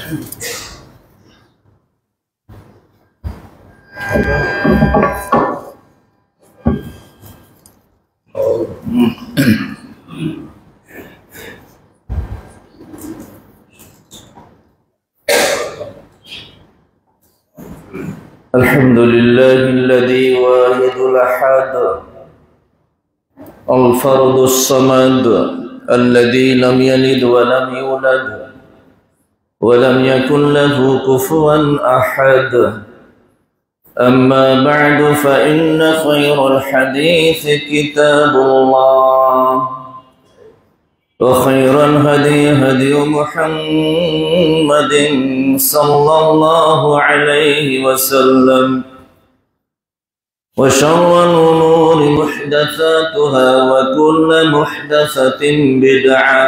الحمد لله الذي واحد الأحد الفرد الصمد الذي لم يلد ولم يولد ولم يكن له كفوا أحد. أما بعد فإن خير الحديث كتاب الله وخير الهدي هدي محمد صلى الله عليه وسلم وشر الأمور محدثاتها وكل محدثة بدعة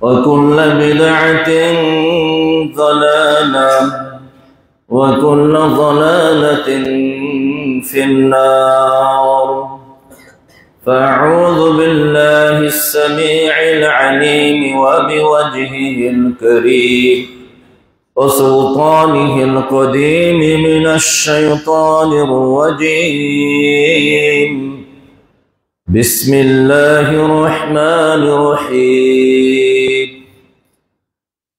وكل بدعة ضلالة وكل ضلالة في النار. فأعوذ بالله السميع العليم وبوجهه الكريم وسلطانه القديم من الشيطان الرجيم. بسم الله الرحمن الرحيم.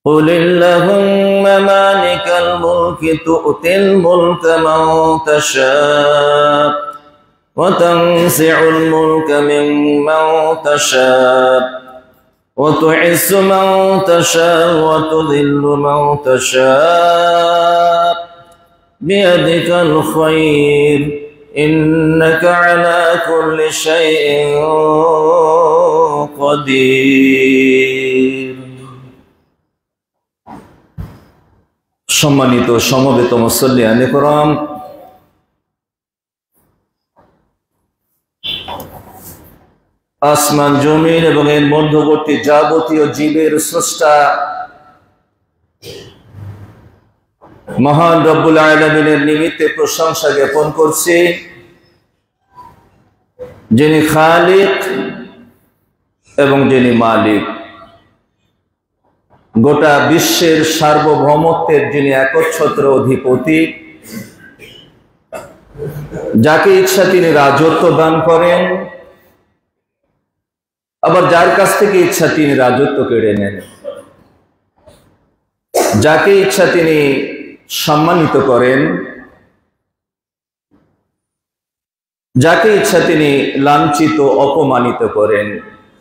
قل اللهم مالك الملك تؤتي الملك من تشاء وتنزع الملك ممن تشاء وتعز من تشاء وتذل من تشاء بيدك الخير إنك على كل شيء قدير. সম্মানিত সমবেত মুসল্লিয়ান কিরাম, আসমান জমিন এবং এর মধ্যবর্তী যাবতীয় জীবের স্রষ্টা মহান রব্বুল আলামিনের নিমিত্তে প্রশংসা জ্ঞাপন করছি, যিনি খালিক এবং যিনি মালিক, গোটা বিশ্বের সার্বভৌমত্বের যিনি একচ্ছত্র অধিপতি, যাকে ইচ্ছা তিনি রাজত্ব দান করেন, আবার যার কাছ থেকে ইচ্ছা তিনি রাজত্ব কেড়ে নেন, যাকে ইচ্ছা তিনি সম্মানিত করেন, যাকে ইচ্ছা তিনি লাঞ্ছিত অপমানিত করেন।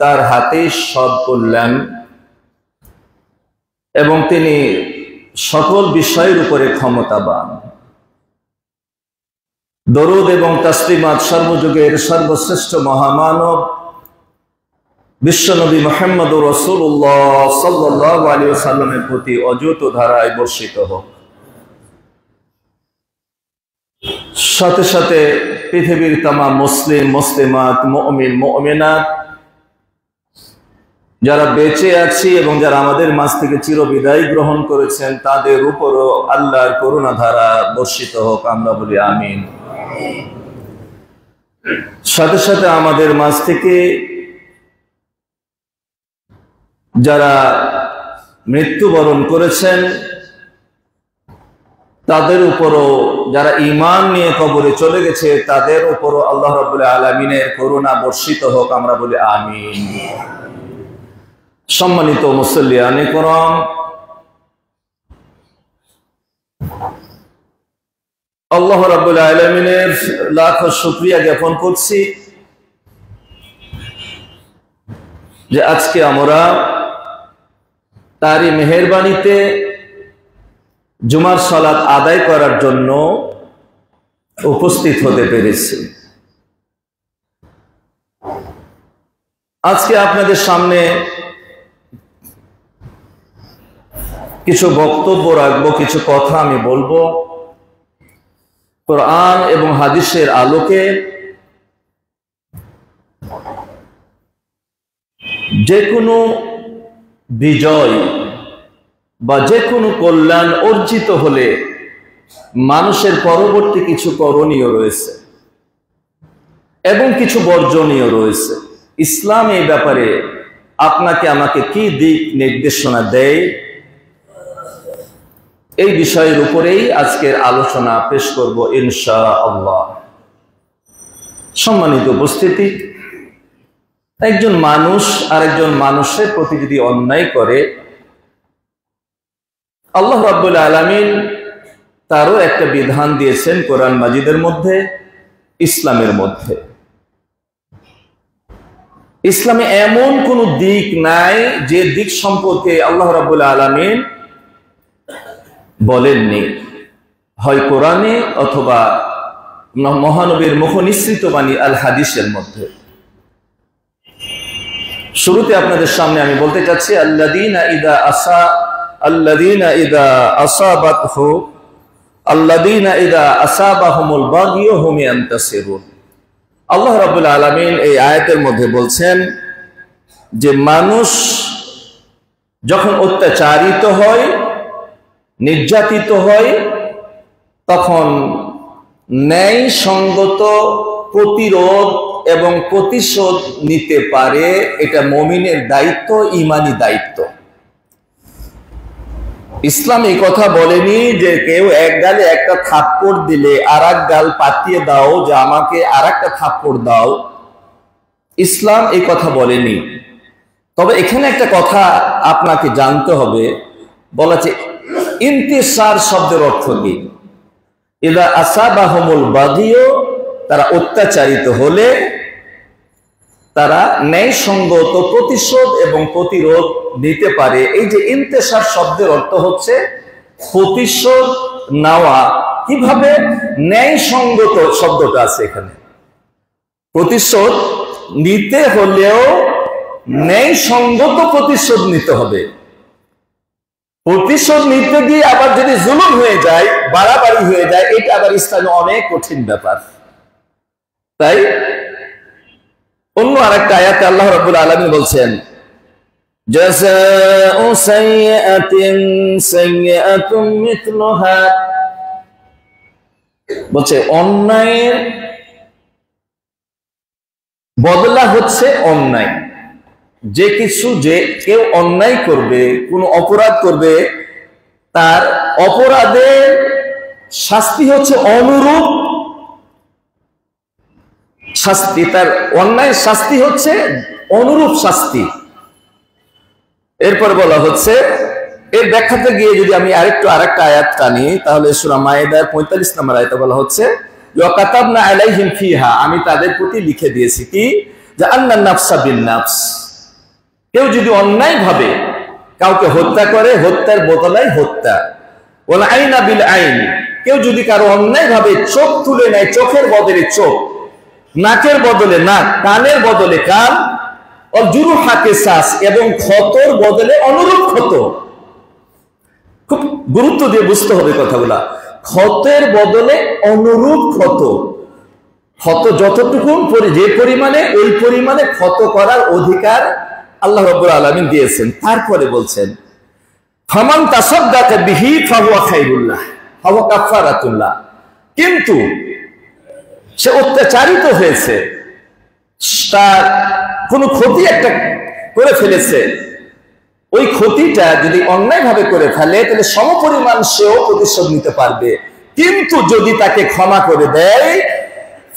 তার হাতে সব কল্যাণ এবং তিনি সকল বিষয়ের উপরে ক্ষমতাবান। দরুদ এবং তাসলিমাত সর্বযুগের সর্বশ্রেষ্ঠ মহামানব বিশ্বনবী মুহাম্মদুর রাসূলুল্লাহ সাল্লাল্লাহু আলাইহি ওয়াসাল্লামের প্রতি অযুত ধারায় বর্ষিত হোক। সাথে সাথে পৃথিবীর तमाम মুসলিম মুসলিমাত মুমিন মুমিনাত যারা বেঁচে আছি এবং যারা আমাদের মাঝ থেকে চিরবিদায় গ্রহণ করেছেন, তাদের উপরও আল্লাহর করুণা ধারা বর্ষিত হোক, আমরা বলি আমিন। সাথে সাথে আমাদের মাঝ থেকে যারা মৃত্যুবরণ করেছেন, তাদের উপরও, যারা ঈমান নিয়ে কবরে চলে গেছে, তাদের উপরও আল্লাহ রাব্বুল আলামিনের করুণা বর্ষিত হোক, আমরা বলি আমিন। সম্মানিত মুসল্লিয়ান কিরাম, আল্লাহ রাব্বুল আলামিনের লাখ শুকরিয়া জ্ঞাপন করছি যে আজকে আমরা তারই মেহেরবানিতে জুমার সালাত আদায় করার জন্য উপস্থিত হতে পেরেছি। আজকে আপনাদের সামনে কিছু বক্তব্য রাখবো, কিছু কথা আমি বলবো কোরআন এবং হাদিসের আলোকে। যে কোনো বিজয় বা যে কোনো কল্যাণ অর্জিত হলে মানুষের পরবর্তী কিছু করণীয় রয়েছে এবং কিছু বর্জনীয় রয়েছে। ইসলাম এই ব্যাপারে আপনাকে আমাকে কি দিক নির্দেশনা দেয় এই বিষয়ের উপরেই আজকের আলোচনা পেশ করব ইনশাআল্লাহ। সম্মানিত উপস্থিতি, একজন মানুষ আরেকজন মানুষের প্রতি যদি অন্যায় করে, আল্লাহ রাব্বুল আলামিন তারও একটা বিধান দিয়েছেন কোরআন মাজিদের মধ্যে, ইসলামের মধ্যে। ইসলামে এমন কোন দিক নাই যে দিক সম্পর্কে আল্লাহ রাব্বুল আলামিন বলেননি, হয় কোরআনে অথবা মহানবীর মুখ নিঃসৃত বাণী আল হাদিসের মধ্যে। শুরুতে আপনাদের সামনে আমি বলতে চাচ্ছি, আল্লাযীনা ইযা আসাবাহুমুল বাগিয়ু হুম ইয়ানতাসিরুন। আল্লাহ রাব্বুল আলামিন এই আয়াতের মধ্যে বলছেন যে মানুষ যখন অত্যাচারিত হয়, নির্যাতিত হয়, তখন ন্যায় সঙ্গত প্রতিরোধ এবং প্রতিশোধ নিতে পারে। এটা মুমিনের দায়িত্ব, ঈমানি দায়িত্ব। ইসলাম এই কথা বলেনি যে কেউ এক গালে একটা থাপ্পড় দিলে আর এক গাল পাতিয়ে দাও, যে আমাকে আর একটা থাপ্পড় দাও। ইসলাম এই কথা বলেনি। তবে এখানে একটা কথা আপনাকে জানতে হবে, বলা আছে ইন্তিসার শব্দের অর্থ কি? ইযা আসাবাহুমুল বাগিয়ু, তারা অত্যাচারিত হলে তারা ন্যায়সঙ্গত প্রতিশোধ এবং প্রতিরোধ নিতে পারে। এই যে ইন্তেসার শব্দের অর্থ হচ্ছে প্রতিশোধ নেওয়া। কিভাবে? ন্যায়সঙ্গত শব্দটা আছে এখানে। প্রতিশোধ নিতে হলেও ন্যায়সঙ্গত প্রতিশোধ নিতে হবে। প্রতিশোধ নিতে গিয়ে আবার যদি জুলুম হয়ে যায়, বাড়াবাড়ি হয়ে যায়, এটা আবার ইসলামে অনেক কঠিন ব্যাপার। তাই অন্য আরেকটা আয়াতে আল্লাহ রাব্বুল আলামিন বলছেন, জাযাউ সাইয়্যাতিন সাইয়্যাতুম মিথলুহা। বলছে অন্যায়ের বদলা হচ্ছে অন্যায়। যে কিছু, যে কেউ অন্যায় করবে, কোন অপরাধ করবে, তার অপরাধের শাস্তি হচ্ছে অনুরূপ শাস্তি। তার অন্যায় শাস্তি হচ্ছে অনুরূপ শাস্তি। এরপর বলা হচ্ছে, এর ব্যাখ্যাতে গিয়ে যদি আমি আরেকটা আয়াত টানি, তাহলে সূরা মায়েদার 45 নম্বর আয়াতে বলা হচ্ছে, ওয়া কাতাবনা আলাইহিম ফিহা, আমি তাদের প্রতি লিখে দিয়েছি কি, যে আন্নান নাফসা বিন নাফস। কেউ যদি অন্যায় ভাবে কাউকে হত্যা করে, হত্যার বদলায় হত্যা। ওয়াল আইনা বিল আইন, কেউ যদি কারো অন্যায় ভাবে চোখ তুলে নেয়, চোখের বদলে চোখ, নাকের বদলে নাক, কানের বদলে কান, ওয়াল জুরুহা কিসাস, এবং ক্ষতর বদলে অনুরূপ ক্ষত। খুব গুরুত্ব দিয়ে বুঝতে হবে কথাগুলা। ক্ষতের বদলে অনুরূপ ক্ষত। ক্ষত যতটুকু, যে পরিমাণে, ওই পরিমাণে ক্ষত করার অধিকার আল্লাহ রাব্বুল আলামিন দিয়েছেন। তারপরে বলছেন, ফামান তাসাদদাকা বিহি ফাহুয়া খায়রুল লাহ ওয়া কাফারাতুল লাহ। কিন্তু সে অত্যাচারিত হয়েছে, তার কোনো ক্ষতি একটা করে ফেলেছে, ওই ক্ষতিটা যদি অন্যায়ভাবে করে ফেলে তাহলে সমপরিমাণ সেও প্রতিশোধ নিতে পারবে। কিন্তু যদি তাকে ক্ষমা করে দেয়,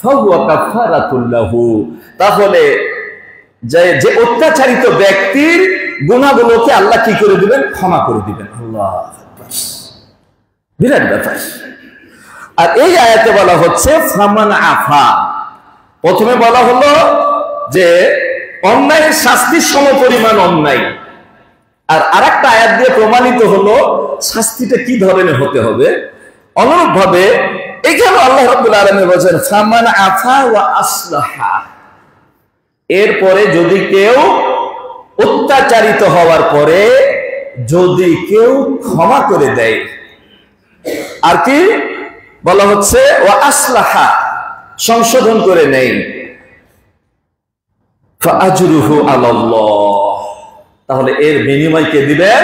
ফাহুয়া কাফারাতুল লাহু, তাহলে যে অত্যাচারিত ব্যক্তির গুনাহগুলোকে আল্লাহ কি করে দিবেন? ক্ষমা করে দিবেন। আল্লাহ, বিরাট ব্যাপার। আর এই আয়াতে বলা হচ্ছে ফামান আফা। প্রথমে বলা হলো যে অন্যায়ের শাস্তির সমপরিমাণ অন্যায়, আর আরেকটা আয়াত দিয়ে প্রমাণিত হলো শাস্তিটা কি ধরনের হতে হবে। অনুরূপ ভাবে এখানে আল্লাহ রাব্বুল আলামিন বলেছেন ফামান আফা ওয়া আসলাহা। এরপরে যদি কেউ অত্যাচারিত হওয়ার পরে যদি কেউ ক্ষমা করে দেয়, আর কি বলা হচ্ছে, ওয়া আসলাহা, সংশোধন করে নেই, ফাআজরুহু আলাল্লাহ, তাহলে এর বিনিময় কে দিবেন?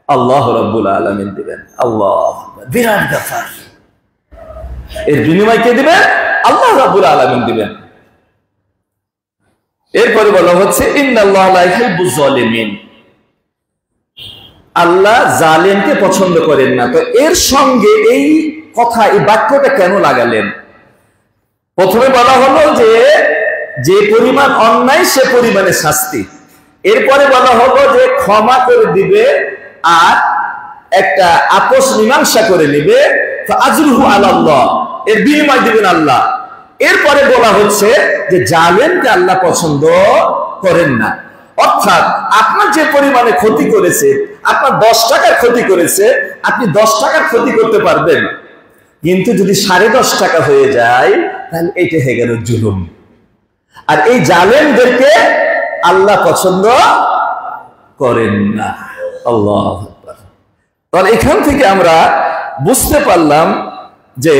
আল্লাহ রাব্বুল আলামিন দিবেন। আল্লাহ, বিরাট ব্যাপার। এর বিনিময় কে দিবেন? আল্লাহ রাব্বুল আলামিন দিবেন। এরপরে বলা হচ্ছে ইন্নাল্লাহা লা ইউহিব্বুজ জালিমিন। আল্লাহ জালেমকে পছন্দ করেন না। তো এর সঙ্গে এই কথা, এই বাক্যটা কেন লাগালেন? প্রথমে বলা হলো যে পরিমাণ অন্যায় সে পরিমাণে শাস্তি। এরপরে বলা হলো যে ক্ষমা করে দিবে আর একটা আপোষ মীমাংসা করে নিবে, আজরুহু আলাল্লাহ, এর বিনিময় দিবেন আল্লাহ। এরপরে বলা হচ্ছে যে জালেমকে আল্লাহ পছন্দ করেন না। অর্থাৎ আপনার যে পরিমাণে ক্ষতি করেছে, আপনার 10 টাকার ক্ষতি করেছে, আপনি 10 টাকার ক্ষতি করতে পারবেন, কিন্তু যদি 10.5 টাকা হয়ে যায় তাহলে এটা হয়ে গেল জুলুম। আর এই জালেমদেরকে আল্লাহ পছন্দ করেন না। আল্লাহু আকবার। তাহলে এখান থেকে আমরা বুঝতে পারলাম যে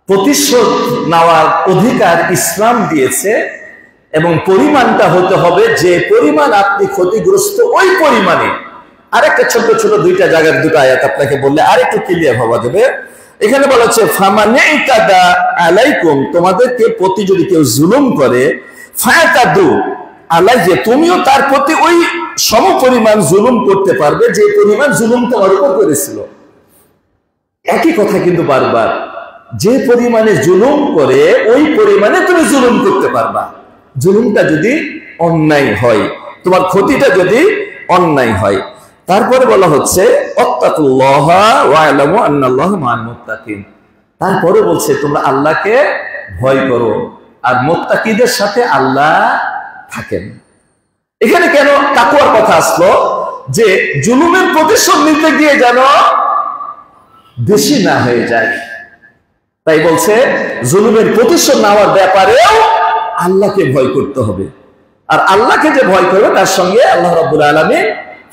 প্রতিশোধ নেওয়ার অধিকার ইসলাম দিয়েছে, এবং পরিমাণটা হতে হবে যে পরিমাণ আপনি ক্ষতিগ্রস্ত ওই পরিমাণে। আরেকটা ছোট ছোট দুইটা জায়গার দুটো আয়াত আপনাকে বললে আরেকটু ক্লিয়ার হওয়া যাবে। এখানে বলা হচ্ছে ফামানে ইতাদা আলাইকুম, তোমাদেরকে প্রতি যদি কেউ জুলুম করে, ফায়াতাদু আলাইহি, তুমিও তার প্রতি ওই সম পরিমাণ জুলুম করতে পারবে যে পরিমাণ জুলুম তোমার উপর করেছিল। একই কথা কিন্তু বারবার, যে পরিমাণে জুলুম করে ওই পরিমাণে তুমি জুলুম করতে পারবা, জুলুমটা যদি অন্যায় হয়, তোমার ক্ষতিটা যদি অন্যায় হয়। তারপরে বলা হচ্ছে আত্তাকুল্লাহা ওয়া আলামু আন্নাল্লাহা মাআল মুত্তাকিন, তারপরে বলছে তোমরা আল্লাহকে ভয় করো আর মুত্তাকিদের সাথে আল্লাহ থাকেন। এখানে কেন তাকওয়ার কথা আসলো? যে জুলুমের প্রতিশোধ নিতে গিয়ে যেন বেশি না হয়ে যায়, তাই বলছে জুলুমের প্রতিশোধ নেওয়ার ব্যাপারেও আল্লাহকে ভয় করতে হবে। আর আল্লাহকে যে ভয় করবে তার সঙ্গে আল্লাহ রাব্বুল আলামিন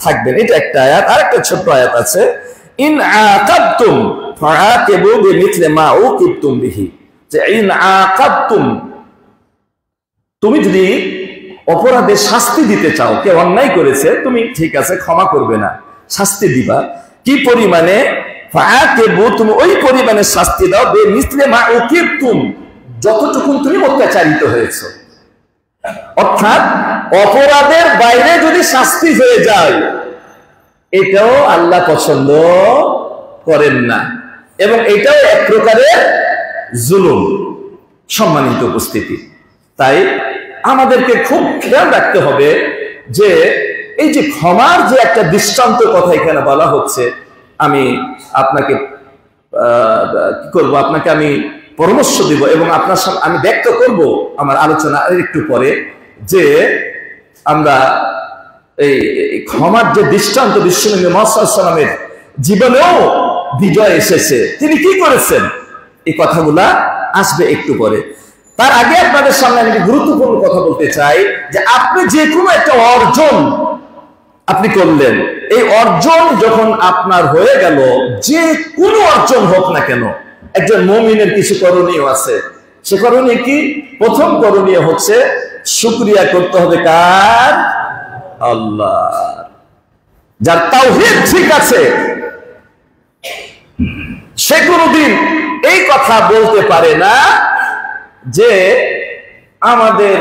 থাকবেন। এটা একটা আয়াত। আরেকটা ছোট্ট আয়াত আছে, ইন আকাবতুম ফাআকিবু বিমিথলি মা উকিবতুম বিহি, যে ইন আকাবতুম, তুমি যদি অপরাধের শাস্তি দিতে চাও, কেউ অন্যায় করেছে, তুমি ঠিক আছে ক্ষমা করবে না, শাস্তি দিবা। কি পরিমাণে? ফাআকিবু, তুমি ওই পরিমাণে শাস্তি দাও, বিমিথলি মা উকিবতুম, যতটুকু তুমি অত্যাচারিত হয়েছে। অর্থাৎ অপরাধের বাইরে যদি শাস্তি হয়ে যায়, এটাও আল্লাহ পছন্দ করেন না, এবং এটাও এক প্রকারের জুলুম। সম্মানিত উপস্থিতি, তাই আমাদেরকে খুব খেয়াল রাখতে হবে যে এই যে ক্ষমার যে একটা দৃষ্টান্ত কথা এখানে বলা হচ্ছে, আমি আপনাকে কি করবো, আপনাকে আমি পরামর্শ দিব এবং আপনার সামনে আমি ব্যক্ত করব আমার আলোচনা একটু পরে, যে আমরা এই ক্ষমার যে দৃষ্টান্ত বিশ্বনবী মুহাম্মদ সাল্লাল্লাহু আলাইহি ওয়াসাল্লামের জীবনেও বিজয় এসেছে, তিনি কি করেছেন, এই কথাগুলা আসবে একটু পরে। তার আগে আপনাদের সামনে আমি গুরুত্বপূর্ণ কথা বলতে চাই, যে আপনি যে কোনো একটা অর্জন আপনি করলেন, এই অর্জন যখন আপনার হয়ে গেল, যে কোনো অর্জন হোক না কেন, একজন মুমিনের কিছু করণীয় আছে। সে করণীয় কি? প্রথম করণীয় হচ্ছে শুকরিয়া করতে হবে কার? আল্লাহ। যার তাওহীদ ঠিক আছে সে কোনোদিন এই কথা বলতে পারে না যে আমাদের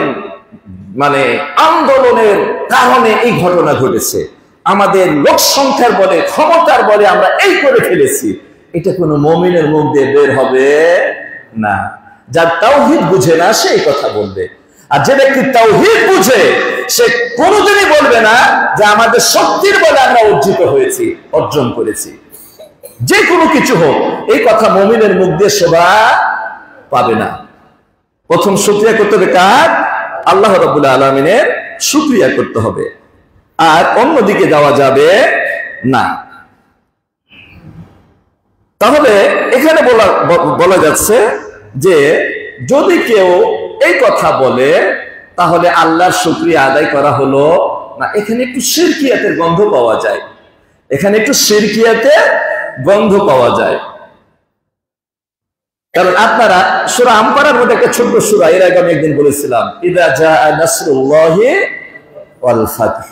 মানে আন্দোলনের কারণে এই ঘটনা ঘটেছে, আমাদের লোক সংখ্যার বলে, ক্ষমতার বলে আমরা এই করে ফেলেছি। এটা কোনো মুমিনের মুখ দিয়ে বের হবে না। যার তাওহীদ বুঝে না সে এই কথা বলবে। আর যে ব্যক্তি তাওহীদ বুঝে সে কোনোদিনই বলবে না যে আমাদের শক্তির বলে আমরা অর্জিত হয়েছি, অর্জন করেছি। যে কোনো কিছু হোক, এই কথা মুমিনের মুখ দিয়ে শোভা পাবে না। প্রথম শুকরিয়া করতে হবে কার? আল্লাহ রাব্বুল আলামিনের শুকরিয়া করতে হবে, আর অন্যদিকে যাওয়া যাবে না। তাহলে এখানে বলা যাচ্ছে যে যদি কেউ এই কথা বলে তাহলে আল্লাহর শুকরিয়া আদায় করা হলো না। এখানে একটু শিরকিয়াতের গন্ধ পাওয়া যায়, এখানে একটু শিরকিয়াতের গন্ধ পাওয়া যায়। কারণ আপনারা সূরা আনফালের মধ্যে একটা ছোট্ট সূরা, এর আগে আমি একদিন বলেছিলাম, ইযা জাআ নাসরুল্লাহি ওয়াল ফাতহ,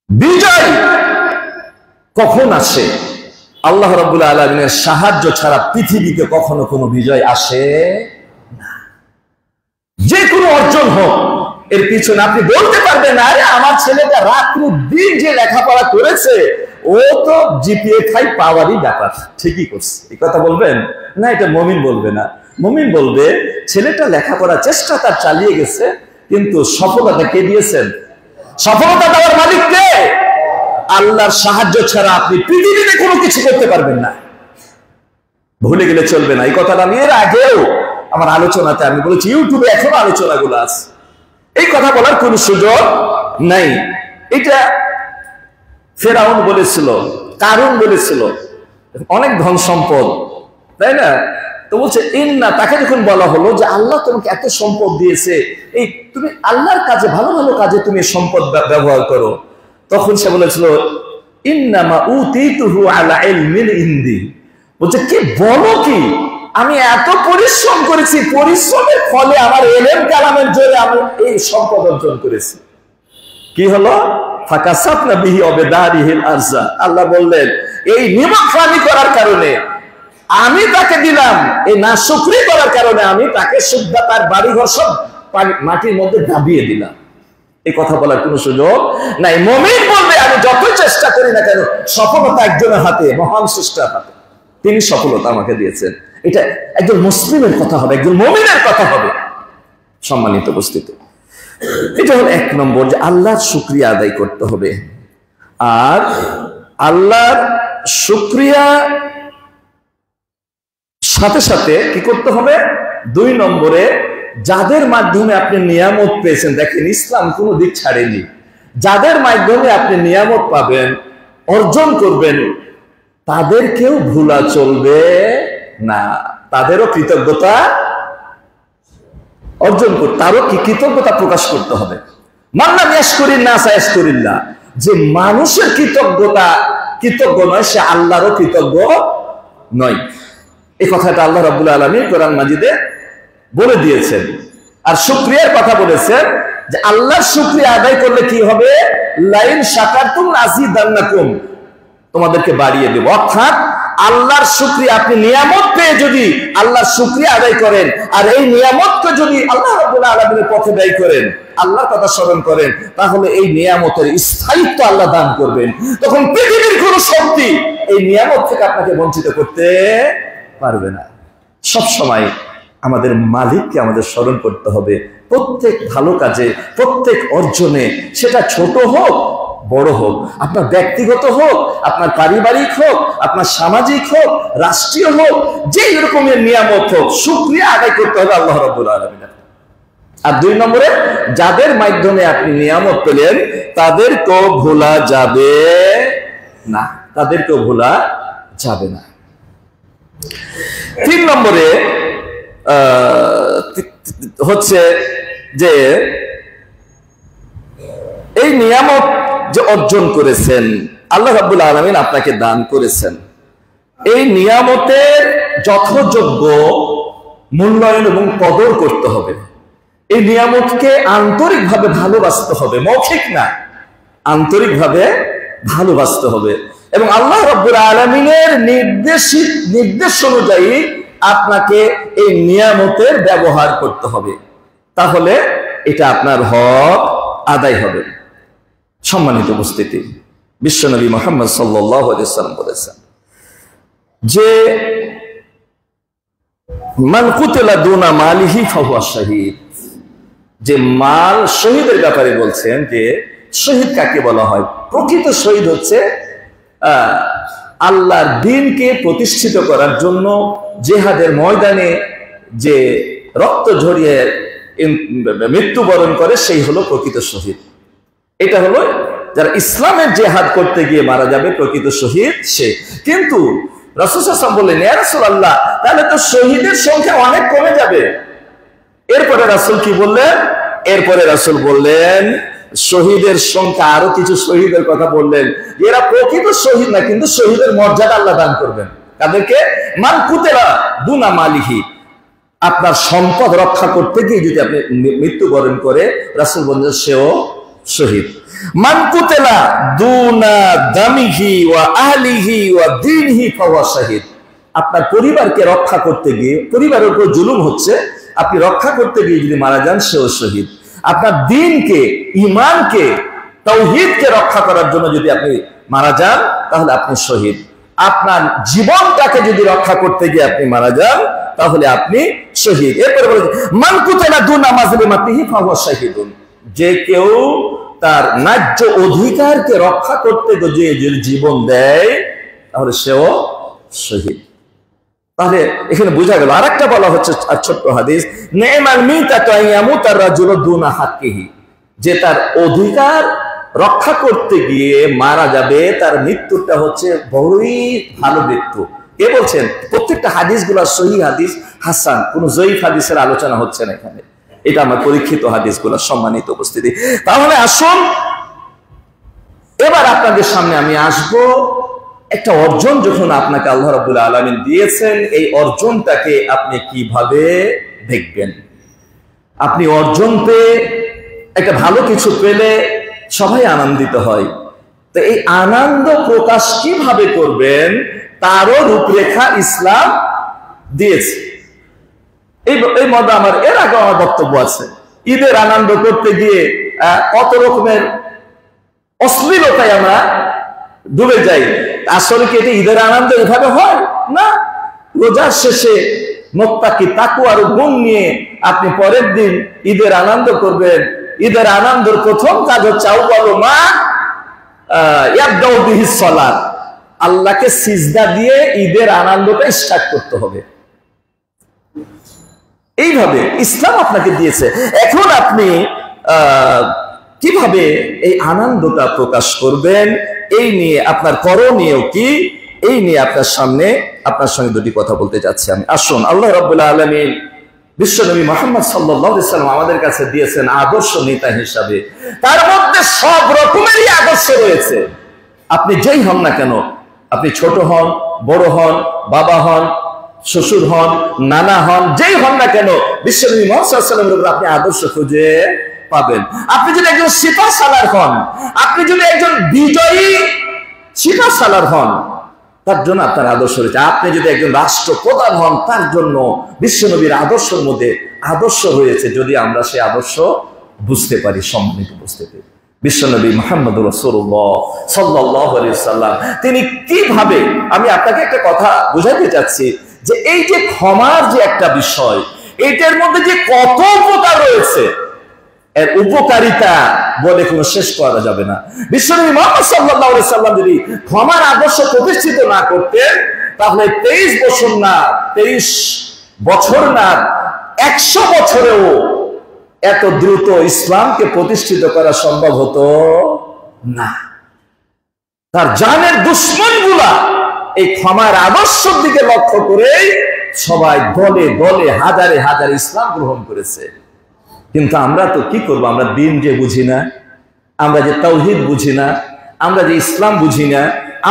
বিজয় কখন আসে? আল্লাহ রাব্বুল আলামিনের সাহায্য ছাড়া পৃথিবীতে কখনো কোনো বিজয় আসে না। যে কোনো অর্জন হোক, এর পিছনে আপনি বলতে পারবেন না, আরে আমার ছেলেটা রাত্রি দিন যে লেখাপড়া করেছে, ও তো জিপিএ 5 পাওয়ারই ব্যাপার, ঠিকই করছে, এই কথা বলবেন না? এটা মুমিন বলবে না। মুমিন বলবে ছেলেটা লেখাপড়া চেষ্টা তার চালিয়ে গেছে, কিন্তু সফলতা কে দিয়েছেন? সফলতা দেওয়ার মালিক কে? আল্লাহর সাহায্য ছাড়া আপনি পৃথিবীতে কোনো কিছু করতে পারবেন না, ভুলে গেলে চলবে না। এই কথাটা আমি এর আগেও আমার আলোচনাতে আমি বলেছি, ইউটিউবে এখনো আলোচনাগুলো আছে, এই কথা বলার কোন সুযোগ নাই। এটা ফেরাউন বলেছিল, কারুন বলেছিল, অনেক ধন সম্পদ, তাই না? তো বলছে ইন্না, তাকে যখন বলা হলো যে আল্লাহ তোমাকে এত সম্পদ দিয়েছে, এই তুমি আল্লাহর কাজে, ভালো ভালো কাজে তুমি সম্পদ ব্যবহার করো, তখন সে বলেছিল ইন্নামা উতীতুহু আলা ইলমিন ইনদি। বলছে কি বলো কি, আমি এত পরিশ্রম করেছি, পরিশ্রমের ফলে আমার ইলম কালামের জোরে আমি এই সম্পদ অর্জন করেছি। কি হলো? ফাকাসাবনা বিহি ওয়াবিদারিহিল আরজা। আল্লাহ বললেন এই নিমকরানি করার কারণে আমি তাকে দিলাম, এই নাশুকরি করার কারণে আমি তাকে সুদ্ধা তার বাড়িঘর সব মাটির মধ্যে দাবিয়ে দিলাম। এই কথা বলার কোন সুযোগ নাই। মুমিন বলবে আমি যতই চেষ্টা করি না কেন, সফলতা একজনের হাতে, মহান স্রষ্টার হাতে, তিনি সফলতা আমাকে দিয়েছেন। এটা একজন মুসলিমের কথা হবে, একজন মুমিনের কথা হবে। সম্মানিত উপস্থিতি, এটা হলো 1 নম্বর, যে আল্লাহর শুকরিয়া আদায় করতে হবে। আর আল্লাহর শুকরিয়া সাথে সাথে কি করতে হবে? 2 নম্বরে, যাদের মাধ্যমে আপনি নিয়ামত পেয়েছেন, দেখেন ইসলাম কোনো দিক ছাড়েনি, যাদের মাধ্যমে আপনি নিয়ামত পাবেন, অর্জন করবেন, তাদেরকেও ভুলা চলবে না, তাদেরও কৃতজ্ঞতা অর্জন করতে, তারও কি কৃতজ্ঞতা প্রকাশ করতে হবে। মাল্লাম ইয়াশকুরিন নাস ইয়াশকুরিল্লাহ, যে মানুষের কৃতজ্ঞ নয়, সে আল্লাহরও কৃতজ্ঞ নয়। এই কথাটা আল্লাহ রাব্বুল আলামিন কোরআন মাজিদে বলে দিয়েছেন। আর শুকরিয়ার কথা বলেছেন যে আল্লাহর শুকরিয়া আদায় করলে কি হবে? লাইন শাকারতুম লাযিদান্নাকুম, তোমাদেরকে বাড়িয়ে দেব। অর্থাৎ আল্লাহর শুকরিয়া, আপনি নিয়ামত পেয়ে যদি আল্লাহর শুকরিয়া আদায় করেন, আর এই নিয়ামতকে যদি আল্লাহ রাব্বুল আলামিনের পথে ব্যয় করেন, আল্লাহর কথা স্মরণ করেন, তাহলে এই নিয়ামতের স্থায়িত্ব আল্লাহ দান করবেন। তখন পৃথিবীর কোন শক্তি এই নিয়ামত থেকে আপনাকে বঞ্চিত করতে পারবে না। সব সময় আমাদের মালিককে আমাদের স্মরণ করতে হবে, প্রত্যেক ভালো কাজে, প্রত্যেক অর্জনে, সেটা ছোট হোক বড় হোক, আপনার ব্যক্তিগত হোক, আপনার পারিবারিক হোক, আপনার সামাজিক হোক, রাষ্ট্রীয় হোক, যে রকমের নিয়ামত হোক, শুকরিয়া আদায় করতে হবে আল্লাহ রাব্বুল আলামিনের। আর 2 নম্বরে, যাদের মাধ্যমে আপনি নিয়ামত পেলেন তাদেরকেও ভোলা যাবে না, তাদেরকেও ভোলা যাবে না। 3 নম্বরে হচ্ছে যে এই নিয়ামত যে অর্জন করেছেন, আল্লাহ রাব্বুল আলামিন আপনাকে দান করেছেন, এই নিয়ামতের যথাযোগ্য মূল্যায়ন এবং কদর করতে হবে। এই নিয়ামতকে আন্তরিকভাবে ভালোবাসতে হবে, মৌখিক না, আন্তরিকভাবে ভালোবাসতে হবে। এবং আল্লাহ রাব্বুল আলামিনের নির্দেশ অনুযায়ী আপনাকে এই নিয়ামতের ব্যবহার করতে হবে, তাহলে এটা আপনার হক আদায় হবে। সম্মানিত উপস্থিতি, বিশ্বনবী মুহাম্মদ সাল্লাল্লাহু আলাইহি ওয়াসাল্লাম বলেছেন যে মান কুতিলা দুনা মালিহি ফাহুয়া শাহীদ, যে মাল শহীদের ব্যাপারে বলছেন যে শহীদ কাকে বলা হয়? প্রকৃত শহীদ হচ্ছে আল্লাহর দ্বীনকে প্রতিষ্ঠিত করার জন্য জিহাদের ময়দানে যে রক্ত ঝরিয়ে মৃত্যুবরণ করে, সেই হলো প্রকৃত শহীদ। এটা হলো যারা ইসলামের জিহাদ করতে গিয়ে মারা যাবে, প্রকৃত শহীদ সে। কিন্তু রাসূল সাল্লাল্লাহু আলাইহি ওয়াসাল্লাম বললেন, ইয়া রাসূলুল্লাহ, তাহলে তো শহীদের সংখ্যা অনেক কমে যাবে। এরপরে রাসূল কি বললেন? এরপরে রাসূল বললেন শহীদের সংখ্যা, আরো কিছু শহীদের কথা বললেন, এরা প্রকৃত শহীদ না, কিন্তু শহীদের মর্যাদা আল্লাহ দান করবেন তাদেরকে। মান কুতিলা দুনা মালিহি, আপনার সম্পদ রক্ষা করতে গিয়ে যদি আপনি মৃত্যুবরণ করে, রাসূল বলেন সেও শহীদ। মান কুতিলা দুনা দামিহি ওয়া আহলিহি ওয়া দীনহি ফাহুয়া শাহীদ, আপনার পরিবারকে রক্ষা করতে গিয়ে, পরিবারের উপর জুলুম হচ্ছে, আপনি রক্ষা করতে গিয়ে যদি মারা যান, সেও শহীদ। আপনার দ্বীনকে, ঈমানকে, তাওহীদকে রক্ষা করার জন্য যদি আপনি মারা যান তাহলে আপনি শহীদ। আপনার জীবনটাকে যদি রক্ষা করতে গিয়ে আপনি মারা যান তাহলে আপনি শহীদ। এরপরে বলেছে মান কুতিলা দুনা মাজলিমাতিহি ফাহুয়া শাহীদুন, যে কেউ তার ন্যায্য অধিকারকে রক্ষা করতে গিয়ে যদি জীবন দেয় তাহলে সেও শহীদ। তাহলে এখানে বোঝা গেল। আরেকটা বলা হচ্ছে আর ছোট্ট হাদিস, নি'মাল মিতাতু আইয়ামুতার রাজুলু দুনা হাক্কিহি, যে তার অধিকার রক্ষা করতে গিয়ে মারা যাবে তার মৃত্যুটা হচ্ছে বড়ই ভালো মৃত্যু। কে বলছেন? প্রত্যেকটা হাদিসগুলো সহিহ হাদিস, হাসান, কোন জয়ীফ হাদিসের আলোচনা হচ্ছে না এখানে। এটা আমার পরীক্ষিত হাদিসগুলো, সম্মানিত উপস্থিতি। তাহলে আসুন এবার আপনাদের সামনে আমি আসব একটা অর্জন যখন আপনাকে আল্লাহ রাব্বুল আলামিন দিয়েছেন, এই অর্জনটাকে আপনি কিভাবে দেখবেন। আপনি অর্জন পেয়ে, একটা ভালো কিছু পেলে সবাই আনন্দিত হয়, তো এই আনন্দ প্রকাশ কিভাবে করবেন তারও রূপরেখা ইসলাম দিয়েছে। এই মধ্যে আমার এর আগে আমার বক্তব্য আছে। ঈদের আনন্দ করতে গিয়ে কত রকমের অশ্লীলতায় আমরা ডুবে যাই। আসলে কি এটা ঈদের আনন্দ এভাবে হয় না? রোজার শেষে মুত্তাকি তাকওয়ার গুণ নিয়ে আপনি পরের দিন ঈদের আনন্দ করবেন। ঈদের আনন্দের প্রথম কাজ হচ্ছে আউয়ালু মা ইয়াবদাউ বিহিস সালাত, আল্লাহকে সিজদা দিয়ে ঈদের আনন্দটা স্টার্ট করতে হবে। এইভাবে ইসলাম আপনাকে দিয়েছে। এখন আপনি কিভাবে এই আনন্দটা প্রকাশ করবেন, এই নিয়ে আপনার করণীয় কি, এই নিয়ে আপনার সঙ্গে দুটি কথা বলতে যাচ্ছি আমি। আসুন, আল্লাহ রাব্বুল আলামিন বিশ্বনবী মুহাম্মদ সাল্লাল্লাহু আলাইহি ওয়াসাল্লাম আমাদের কাছে দিয়েছেন আদর্শ নেতা হিসাবে। তার মধ্যে সব রকমেরই আদর্শ রয়েছে। আপনি যেই হন না কেন, আপনি ছোট হন, বড় হন, বাবা হন, শ্বশুর হন, নানা হন, যেই হন না কেন, বিশ্বনবী মুহাম্মদ সাল্লাল্লাহু আলাইহি ওয়াসাল্লামের আপনি আদর্শ খুঁজে পাবেন। আপনি যদি একজন সিপাহ সালার হন, আপনি যদি একজন বিজয়ী সিপাহ সালার হন, তার জন্য আপনার আদর্শ রয়েছে। আপনি যদি একজন রাষ্ট্রপ্রধান হন, তার জন্য বিশ্বনবীর আদর্শের মধ্যে আদর্শ রয়েছে, যদি আমরা সেই আদর্শ বুঝতে পারি, সম্মানিত বুঝতে পারি। বিশ্বনবী মুহাম্মদুর রাসূলুল্লাহ সাল্লাল্লাহু আলাইহি ওয়াসাল্লাম তিনি কিভাবে, আমি আপনাকে একটা কথা বুঝাতে চাচ্ছি যে এই যে ক্ষমার যে একটা বিষয়, এটার মধ্যে যে কত উপকার রয়েছে, এর উপকারিতা বলে কোনো শেষ করা যাবে না। বিশ্বনবী মুহাম্মদ সাল্লাল্লাহু আলাইহি ওয়াসাল্লাম যদি ক্ষমার আদর্শ প্রতিষ্ঠিত না করতেন, তাহলে 23 বছর না, 23 বছর না, 100 বছরেও এত দ্রুত ইসলামকে প্রতিষ্ঠিত করা সম্ভব হতো না। তার জানের দুশমনগুলা এই ক্ষমার আদর্শের দিকে লক্ষ্য করে সবাই দলে দলে হাজারে হাজারে ইসলাম গ্রহণ করেছে। কিন্তু আমরা তো কি করবো? আমরা দিন যে বুঝি না, আমরা যে তাওহীদ বুঝি না, আমরা যে ইসলাম বুঝি না,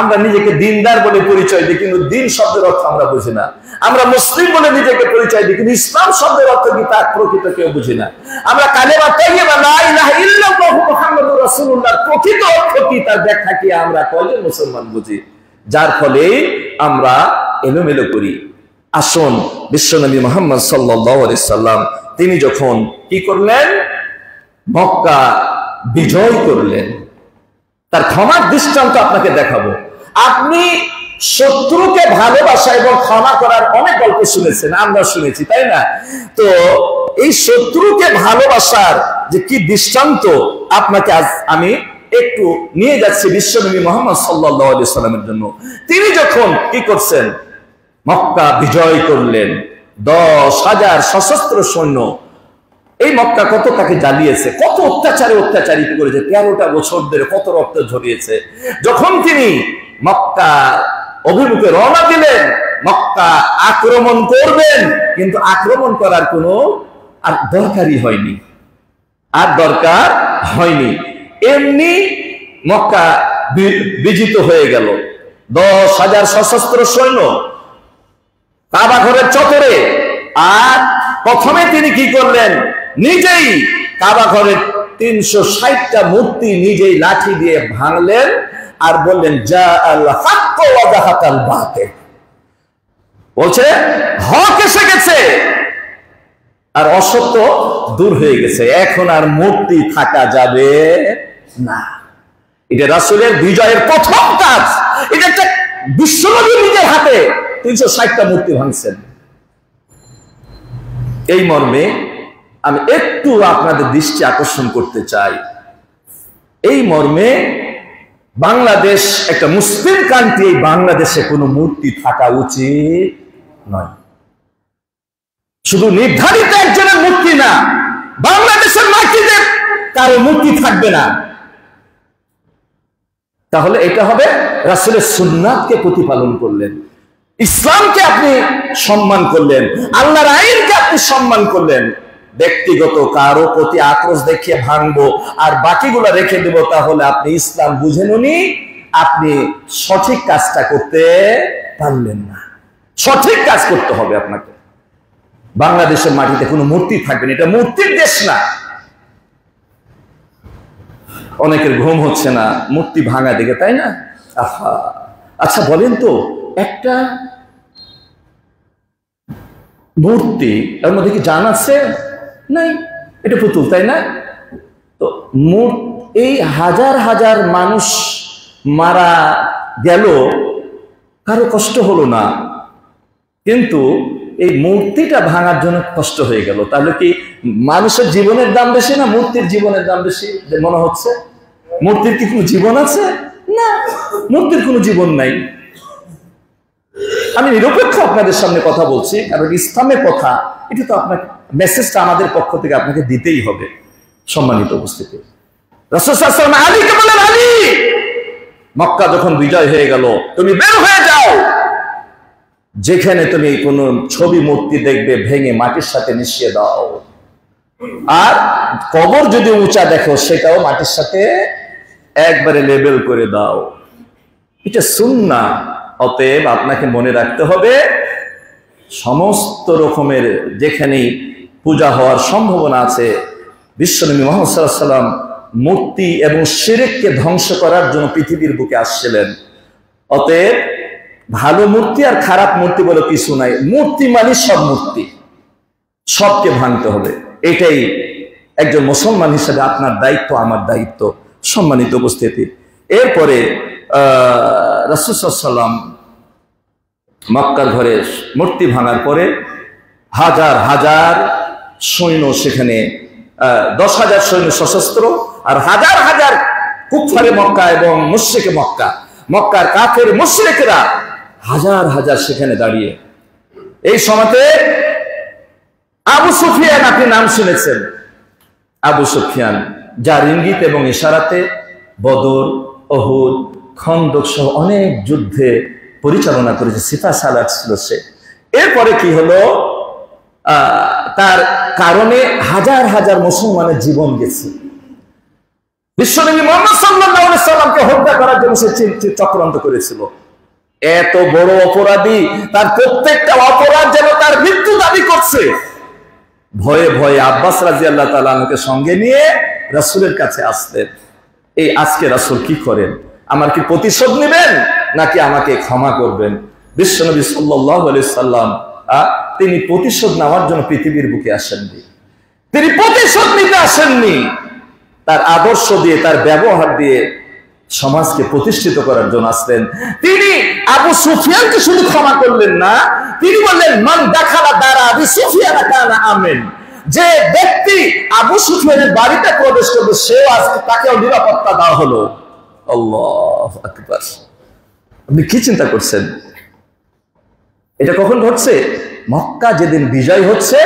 আমরা নিজেকে দিনদার বলে পরিচয় দিই, কিন্তু দিন শব্দের অর্থ আমরা বুঝি না। আমরা মুসলিম বলে নিজেকে পরিচয় দিই, কিন্তু ইসলাম শব্দের অর্থ কি তার প্রকৃত কেউ বুঝি না। আমরা কালেমা তাইয়্যিবা লা ইলাহা ইল্লাল্লাহু মুহাম্মাদুর রাসূলুল্লাহ প্রকৃত অর্থ কি, তার ব্যাখ্যা কি আমরা কয়জন মুসলমান বুঝি? যার ফলে আমরা এলোমেলো করি। আসুন, বিশ্বনবী মুহাম্মদ সাল্লাল্লাহু আলাইহি সাল্লাম তিনি যখন কি করলেন, মক্কা বিজয় করলেন, তার ক্ষমার দৃষ্টান্ত আপনাকে দেখাবো। আপনি শত্রুকে ভালোবাসা এবং ক্ষমা করার অনেক গল্প শুনেছেন, আমরা শুনেছি, তাই না? তো এই শত্রুকে ভালোবাসার যে কি দৃষ্টান্ত আপনাকে আজ আমি একটু নিয়ে যাচ্ছি বিশ্বনবী মুহাম্মদ সাল্লাল্লাহু আলাইহি সাল্লামের জন্য। তিনি যখন কি করছেন, মক্কা বিজয় করলেন, 10,000 সশস্ত্র সৈন্য, এই মক্কা কত তাকে জ্বালিয়েছে, কত অত্যাচারিত করেছে, 13টা বছর ধরে কত রক্ত ঝরিয়েছে। যখন তিনি মক্কা অভিমুখে রওনা দিলেন, মক্কা আক্রমণ করবেন, কিন্তু আক্রমণ করার কোনো আর দরকারই হয়নি, এমনি মক্কা বিজিত হয়ে গেল। 10,000 সশস্ত্র সৈন্য কাবা ঘরের চত্বরে। আর প্রথমে তিনি কি করলেন, নিজেই কাবা ঘরের 360টা মূর্তি নিজেই লাঠি দিয়ে ভাঙলেন আর বললেন জা আল হক ওয়া যাহাকাল বাতিল, বলছে হক এসে গেছে আর অসত্য দূর হয়ে গেছে, এখন আর মূর্তি থাকা যাবে না। এটা রাসূলের বিজয়ের প্রথম কাজ। এটা একটা বিশ্বনবী নিজের হাতে 360টা মূর্তি ভাঙছেন। এই মর্মে আমি একটু আপনাদের দৃষ্টি আকর্ষণ করতে চাই। এই মর্মে বাংলাদেশ একটা মুসলিম কান্ট্রি, এই বাংলাদেশে কোনো মূর্তি থাকা উচিত নয়। শুধু নির্ধারিত একজনের মূর্তি না, বাংলাদেশের মাটিতে কারো মূর্তি থাকবে না। তাহলে এটা হবে রাসূলের সুন্নাতকে প্রতিপালন করলেন, ইসলামকে আপনি সম্মান করলেন, আল্লাহর আইনকে আপনি সম্মান করলেন। ব্যক্তিগত কারো প্রতি আক্রোশ দেখিয়ে ভাঙবো আর বাকিগুলো রেখে দেব, তাহলে আপনি ইসলাম বুঝেননি, আপনি সঠিক কাজটা করতে পারলেন না। সঠিক কাজ করতে হবে আপনাকে। বাংলাদেশের মাটিতে কোনো মূর্তি থাকবে না, এটা মূর্তির দেশ না। অনেকের ঘুম হচ্ছে না মূর্তি ভাঙা দেখে, তাই না? আহা, আচ্ছা বলেন তো, একটা মূর্তি এর মধ্যে কি জান আছে? নাই, এটা পুতুল, তাই না? তো এই হাজার হাজার মানুষ মারা গেল, কারো কষ্ট হলো না, কিন্তু এই মূর্তিটা ভাঙার জন্য কষ্ট হয়ে গেল। তাহলে কি মানুষের জীবনের দাম বেশি না মূর্তির জীবনের দাম বেশি মনে হচ্ছে? মূর্তির কি কোনো জীবন আছে? না, মূর্তির কোনো জীবন নাই। আমি নিরপেক্ষ আপনাদের সামনে কথা বলছি, কারণ ইসলামের কথা, এটা তো আপনার মেসেজটা আমাদের পক্ষ থেকে আপনাকে দিতেই হবে। সম্মানিত উপস্থিতি, রাসূল সাল্লাল্লাহু আলাইহি ওয়াসাল্লাম আলীকে বলেন, আলী, মক্কা যখন বিজয় হয়ে গেল, তুমি বের হয়ে যাও, যেখানে তুমি কোন ছবি মূর্তি দেখবে ভেঙে মাটির সাথে মিশিয়ে দাও, আর কবর যদি উঁচা দেখো সেটাও মাটির সাথে একবারে লেবেল করে দাও। এটা সুন্নাহ। অতএব আপনাকে মনে রাখতে হবে, সমস্ত রকমের যেখানেই পূজা হওয়ার সম্ভাবনা আছে, বিশ্বনবী মুহাম্মদ সাল্লাল্লাহু আলাইহি ওয়াসাল্লাম মূর্তি এবং শিরককে ধ্বংস করার জন্য পৃথিবীর বুকে আসছিলেন। অতএব ভালো মূর্তি আর খারাপ মূর্তি বলে কিছু নাই, মূর্তি মানে সব মূর্তি, সবকে ভাঙতে হবে। এটাই একজন মুসলমান হিসেবে আপনার দায়িত্ব, আমার দায়িত্ব। সম্মানিত উপস্থিতি, এরপরে রাসূল সাল্লাল্লাহু আলাইহি ওয়াসাল্লাম মক্কার ঘরে মূর্তি ভাঙার পরে হাজার হাজার সৈন্য, সেখানে 10,000 সৈন্য সশস্ত্র, আর হাজার হাজার কুফারে মক্কা এবং মুশরিকে মক্কা, মক্কার কাফের মুশরিকরা হাজার হাজার সেখানে দাঁড়িয়ে। এই সময়তে আবু সুফিয়ান, আপনি নাম শুনেছেন, আবু সুফিয়ান, যার ইঙ্গিত এবং ইশারাতে বদর, উহুদ, খন্দক সহ অনেক যুদ্ধে পরিচালনা করেছে, সিফা সালাত ছিল সে। এরপরে কি হলো, তার কারণে হাজার হাজার মুসলমানের জীবন গেছে। বিশ্বনবী মুহাম্মদ সাল্লাল্লাহু আলাইহি ওয়াসাল্লামকে হত্যা করার জন্য সে চক্রান্ত করেছিল। এত বড় অপরাধী, তার প্রত্যেকটা অপরাধ যেন তার মৃত্যু দাবি করছে। ভয়ে ভয়ে আব্বাস রাদিয়াল্লাহু তাআলা আনহুকে সঙ্গে নিয়ে রাসূলের কাছে আসলেন। এই আজকে রাসূল কি করেন? আমার কি প্রতিশোধ নেবেন নাকি আমাকে ক্ষমা করবেন? বিশ্বনবী সাল্লাল্লাহু আলাইহি ওয়াসাল্লাম তিনি প্রতিশোধ নেওয়ার জন্য পৃথিবীর বুকে আসেননি, তিনি প্রতিশোধ নিতে আসেননি। তার আদর্শ দিয়ে, তার ব্যবহার দিয়ে সমাজকে প্রতিষ্ঠিত করার জন্য আসলেন। তিনি আবু সুফিয়ানকে শুধু ক্ষমা করলেন না, তিনি বললেন, মান দাখালা দারা আবি সুফিয়ান কানা আমিন, যে ব্যক্তি আবু সুফিয়ানের বাড়িতে প্রবেশ করবে সেও আজকে তাকেও নিরাপত্তা দেওয়া হলো। আল্লাহু আকবার। আপনি কি চিন্তা করছেন? এটা কখন ঘটছে? মক্কা যেদিন বিজয় হচ্ছে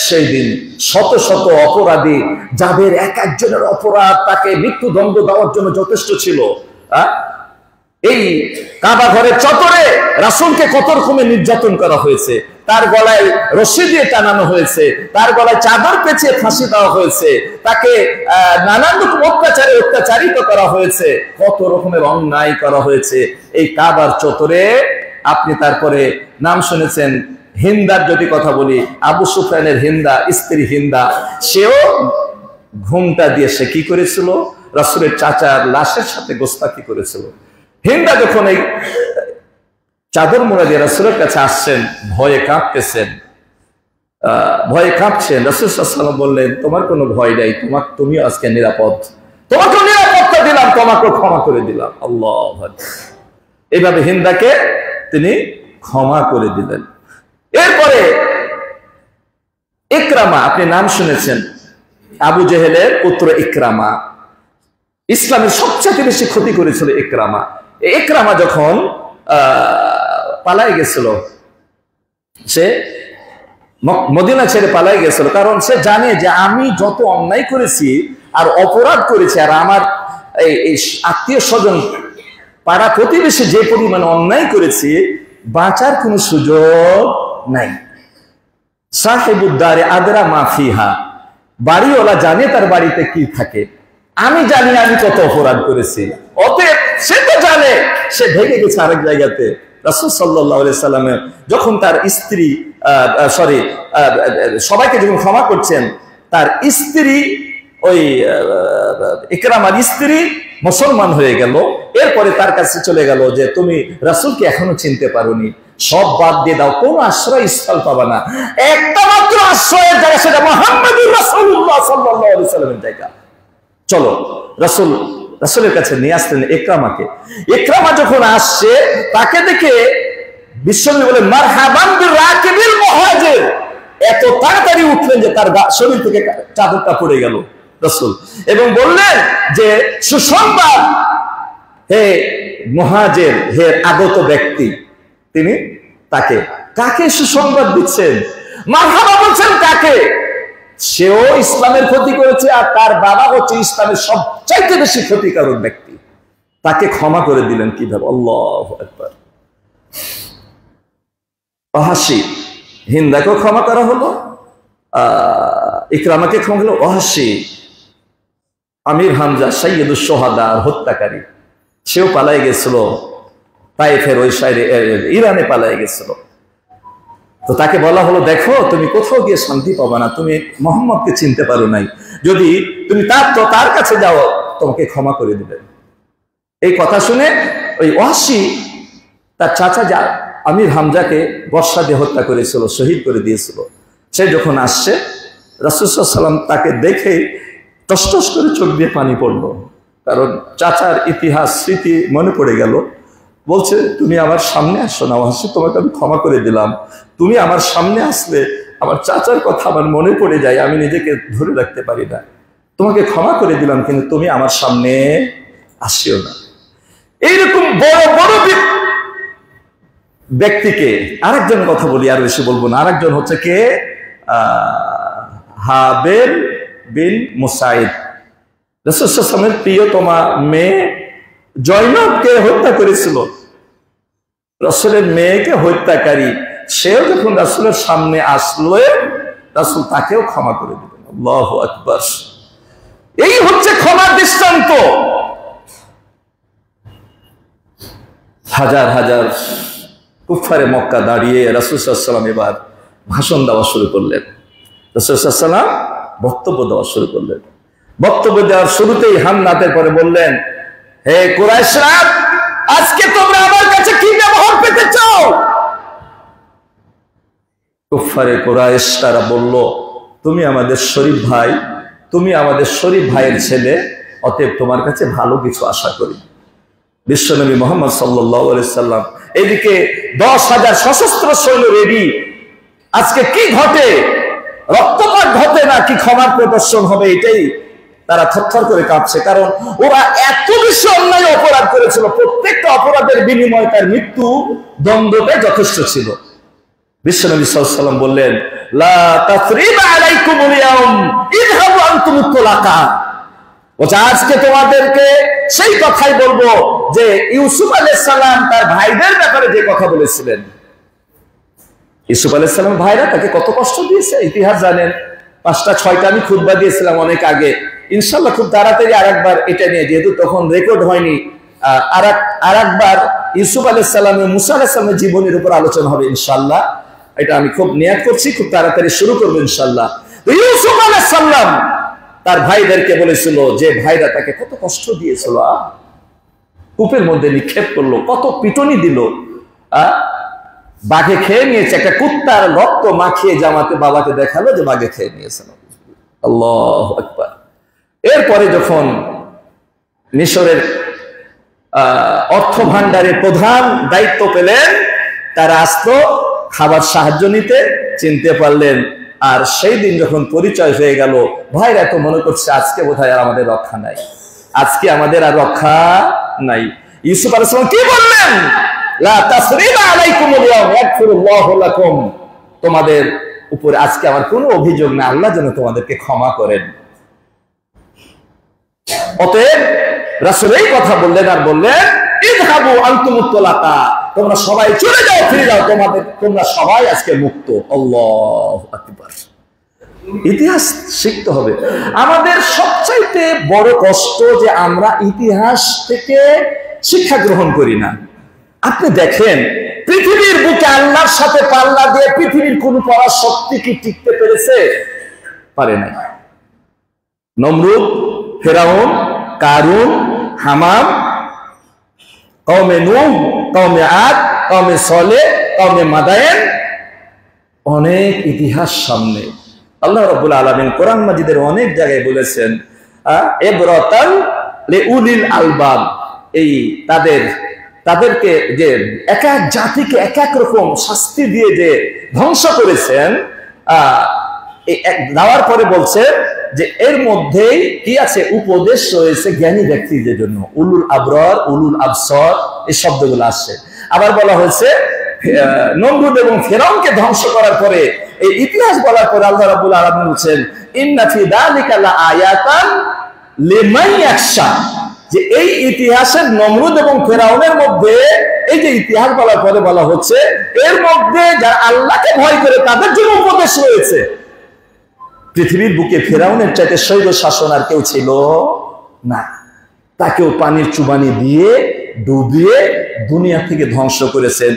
সেই দিন শত শত অপরাধী, যাদের এক একজনের অপরাধ তাকে মৃত্যুদণ্ড দেওয়ার জন্য যথেষ্ট ছিল, এই কাবা ঘরের চত্বরে রাসূলকে কত রকমের নির্যাতন করা হয়েছে, তার গলায় রশি দিয়ে টানানো হয়েছে, তার গলায় চাদর পেঁচিয়ে ফাঁসি দেওয়া হয়েছে, তাকে নানান রকম অত্যাচারিত করা হয়েছে, কত রকমের অন্যায় করা হয়েছে এই কাবার চত্বরে। আপনি তারপরে নাম শুনেছেন হিন্দার, যদি কথা বলি, আবু সুফিয়ানের হিন্দা, স্ত্রী হিন্দা, সেও ঘুমটা দিয়ে সে কি করেছিল? রাসূলের চাচার লাশের সাথে গোস্তাকি করেছিল। হিন্দা যখন এই চাদর মোড়া দিয়ে রাসূলের কাছে আসছেন, ভয়ে কাঁপতেছেন, ভয়ে কাঁপছেন। রাসূল সাল্লাল্লাহু আলাইহি ওয়াসাল্লাম বললেন, তোমার কোনো ভয় নাই, তুমি আজকে নিরাপদ, তোমাকে নিরাপত্তা দিলাম, তোমাকে ক্ষমা করে দিলাম। আল্লাহু আকবার। এইভাবে হিন্দাকে তিনি ক্ষমা করে দিলেন। এরপরে ইকরামা, আপনি নাম শুনেছেন, আবু জেহেলের পুত্র ইকরামা, ইসলামের সবচেয়ে বেশি ক্ষতি করেছিল ইকরামা। ইকরামা যখন পালাই গেছিল, সে মদিনা ছেড়ে পালাই গেছিল, কারণ সে জানে যে আমি যত অন্যায় করেছি আর অপরাধ করেছি, আর আমার এই আত্মীয় স্বজন পাড়া প্রতিবেশী যে পরিমাণ অন্যায় করেছি, বাঁচার কোনো সুযোগ নাই। সাহেবুদ্দারে আদরা মাফিহা, বাড়িওয়ালা জানে তার বাড়িতে কি থাকে, আমি জানি আমি কত অপরাধ করেছি, অতএব সে তো জানে, সে ভেগে গেছে আরেক জায়গাতে। রাসূল সাল্লাল্লাহু আলাইহি সাল্লামের যখন তার স্ত্রী সবাইকে যখন ক্ষমা করছেন, তার স্ত্রী ওই ইকরামার স্ত্রী মুসলমান হয়ে গেল। এরপরে তার কাছে চলে গেল যে তুমি রাসূলকে এখনো চিনতে পারোনি, সব বাদ দিয়ে দাও, কোন আশ্রয়স্থল পাবা না, একটা মাত্র আশ্রয়ের জায়গা, সেটা মুহাম্মদুর রাসূলুল্লাহ সাল্লাল্লাহু আলাইহি সাল্লামের জায়গা। চলো, রাসূলের কাছে নিয়ে আসলেন ইকরামাকে। ইকরামা যখন আসছে, তাকে দেখে বিশ্বনবী বলেন, মারহাবান বিরাকিবিল মুহাজির, এত তাড়াতাড়ি উঠলেন যে তার শরীর থেকে চাদরটা পড়ে গেল রাসূল, এবং বললেন যে সুসংবাদ হে মুহাজির, হে আগত ব্যক্তি। তিনি কাকে সুসংবাদ দিচ্ছেন, মারহাবা বলছেন কাকে? সেও ইসলামের ক্ষতি করেছে, আর তার বাবা হচ্ছে ইসলামের সবচাইতে বেশি ক্ষতিকারক ব্যক্তি, তাকে ক্ষমা করে দিলেন কিভাবে? আল্লাহু আকবার। ওয়াহাশী, হিন্দাকেও ক্ষমা করা হলো, ইকরামাকে ক্ষমা হলো। ওয়াহাশী আমির হামজা সাইয়্যিদুশ শুহাদা, হত্যাকারী, সেও পালাই গেছিল তায়েফের ওই সাইডে, ইরানে পালাই গেছিল। তো তাকে বলা হলো, দেখো তুমি কোথাও গিয়ে শান্তি পাবা না, তুমি মুহাম্মদকে চিনতে পারো নাই, যদি তুমি তার কাছে যাও তোমাকে ক্ষমা করে দিবেন। এই কথা শুনে ওই ওয়াহাশী তার চাচা আমির হামজাকে বর্ষা দিয়ে হত্যা করেছিল, শহীদ করে দিয়েছিল। সে যখন আসছে, রাসূল সাল্লাল্লাহু আলাইহি ওয়াসাল্লাম তাকে দেখে টসটস করে চোখ দিয়ে পানি পড়লো, কারণ চাচার ইতিহাস স্মৃতি মনে পড়ে গেল। বলছে, তুমি আমার সামনে আসো না ওয়াহাশী, তোমাকে আমি ক্ষমা করে দিলাম, তুমি আমার সামনে আসলে আমার চাচার কথা আমার মনে পড়ে যায়, আমি নিজেকে ধরে রাখতে পারি না, তোমাকে ক্ষমা করে দিলাম, কিন্তু তুমি আমার সামনে আসিও না। এইরকম বড় বড় ব্যক্তিকে, আরেকজন কথা বলি, আর বেশি বলবো না, আরেকজন হচ্ছে কে? হাবেল বিন মুসাইদ, রাসূল সাল্লাল্লাহু আলাইহি ওয়াসাল্লামের প্রিয়তমা মেয়ে জয়নবকে হত্যা করেছিল। রাসূলের মেয়েকে হত্যাকারী, সেও যখন রাসূলের সামনে আসলো, রাসূল তাকেও ক্ষমা করে দিলেন। আল্লাহু আকবার। এই হচ্ছে ক্ষমার দৃষ্টান্ত। হাজার হাজার কুফারে মক্কা দাঁড়িয়ে রাসূল সাল্লাল্লাহু আলাইহি ওয়াসাল্লাম এবার ভাষণ দেওয়া শুরু করলেন। রাসূল সাল্লাল্লাহু আলাইহি ওয়াসাল্লাম বক্তব্য দেওয়া শুরু করলেন। বক্তব্য দেওয়ার শুরুতেই হামনাতের পরে বললেন, হে কুরাইশরা, আজকে তোমরা আমার কাছে কি ব্যবহার পেতে চাও? কুফারে কুরাইশ তারা বলল, তুমি আমাদের শরীফ ভাই, তুমি আমাদের শরীফ ভাইয়ের ছেলে, অতএব তোমার কাছে ভালো কিছু আশা করি। বিশ্বনবী মুহাম্মদ সাল্লাল্লাহু আলাইহি সাল্লাম এদিকে 10,000 সশস্ত্র সৈন্য রেডি। আজকে কি ঘটে? রক্তপাত ঘটে না কি ক্ষমার প্রদর্শন হবে? এটাই তারা থরথর করে কাঁপছে, কারণ ওরা এত বেশি অন্যায় অপরাধ করেছিল, প্রত্যেকটা অপরাধের বিনিময়ে তার মৃত্যু দণ্ডটা যথেষ্ট ছিল। বিশ্বনবী সাল্লাল্লাহু আলাইহি ওয়াসাল্লাম বললেন, লা তাসরিবা আলাইকুমুল ইয়াউম ইযহাবু আনতুমুত তুলাকা। আজকে তোমাদেরকে সেই কথাই বলবো যে ইউসুফ আলাইহিস সালাম তার ভাইদের ব্যাপারে যে কথা বলেছিলেন। ইউসুফ আলাইহিস সালামের ভাইরা তাকে কত কষ্ট দিয়েছে, ইতিহাস জানেন। 5টা 6টা আমি খুতবা দিয়েছিলাম অনেক আগে। ইনশাআল্লাহ খুব তাড়াতাড়ি আরেকবার এটা নিয়ে, যেহেতু তখন রেকর্ড হয়নি, আরেকবার ইউসুফ আলাইহিস সালামের, মুসা আলাইহিস সালামের জীবনের উপর আলোচনা হবে ইনশাআল্লাহ। এটা আমি খুব নিয়াত করছি, খুব তাড়াতাড়ি শুরু করবো ইনশাআল্লাহ। ইউসুফ আলাইহিস সালাম তার ভাইদেরকে বলেছিল যে ভাইরা তাকে কত কষ্ট দিয়েছিল, কূপের মধ্যে নিক্ষেপ করলো, কত পিটনি দিল, বাঘে খেয়ে নিয়েছে, একটা কুত্তার রক্ত মাখিয়ে জামাতে বাবাকে দেখালো যে বাঘে খেয়ে নিয়েছে। আল্লাহু আকবার। এরপরে যখন মিশরের অর্থ ভান্ডারের প্রধান দায়িত্ব পেলেন, তারা আসতো খাবার সাহায্য নিতে, চিনতে পারলেন। আর সেই দিন যখন পরিচয় হয়ে গেল, ভাইরা তো মনে করছে আজকে বোধহয় আর আমাদের রক্ষা নাই, আজকে আমাদের আর রক্ষা নাই। ইউসুফ আলাইহিস সালাম কি বললেন? লা তাসরিবা আলাইকুমুল ইয়াওম ইয়াগফিরুল্লাহু লাকুম, তোমাদের উপরে আজকে আমার কোনো অভিযোগ না, আল্লাহ যেন তোমাদেরকে ক্ষমা করেন। অতএব রাসূল এই কথা বললেন আর বললেন, ইযহাবু আনতুমুত তালাকা, তোমরা সবাই চলে যাও, ফিরে যাও, তোমরা সবাই আজকে মুক্ত। আল্লাহু আকবার। ইতিহাস শিখতে হবে। আমাদের সবচাইতে বড় কষ্ট যে আমরা ইতিহাস থেকে শিক্ষা গ্রহণ করি না। আপনি দেখেন পৃথিবীর বুকে আল্লাহর সাথে পাল্লা দিয়ে পৃথিবীর কোন পরার শক্তি কি টিকতে পেরেছে? পারে নাই। নমরুদ, ফেরাউন, কারুন, হামাম, কওমে নূহ, কওমে আদ, কওমে সালেহ, কওমে মাদায়েন, অনেক ইতিহাস সামনে। আল্লাহ রাব্বুল আলামিন কোরআন মাজিদের অনেক জায়গায় বলেছেন, ইবরাতান লিউলিল আলবাব, এই তাদেরকে যে এক এক জাতিকে এক এক রকম শাস্তি দিয়ে যে ধ্বংস করেছেন, দেওয়ার পরে বলছেন যে এর মধ্যেই কি আছে? উপদেশ রয়েছে জ্ঞানী ব্যক্তিদের জন্য। উলুল আবরার, উলুল আবসার, এই শব্দগুলো আসছে। আবার বলা হয়েছে নমরুদ এবং ফিরআউনকে ধ্বংস করার পরে, এই ইতিহাস বলার পরে আল্লাহ রাব্বুল আলামিন বলেন, ইন্না ফি যালিকা লাআয়াতান লিমান ইয়াখশা, যে এই ইতিহাসের নমরুদ এবং ফিরআউনের মধ্যে, এই যে ইতিহাস বলার পরে বলা হচ্ছে এর মধ্যে যারা আল্লাহকে ভয় করে তাদের জন্য উপদেশ রয়েছে। পৃথিবীর বুকে ফিরআউনের চাইতে স্বৈর শাসন আর কেউ ছিল না। তাকেও পানির চুবানি দিয়ে ডুবিয়ে দুনিয়া থেকে ধ্বংস করেছেন।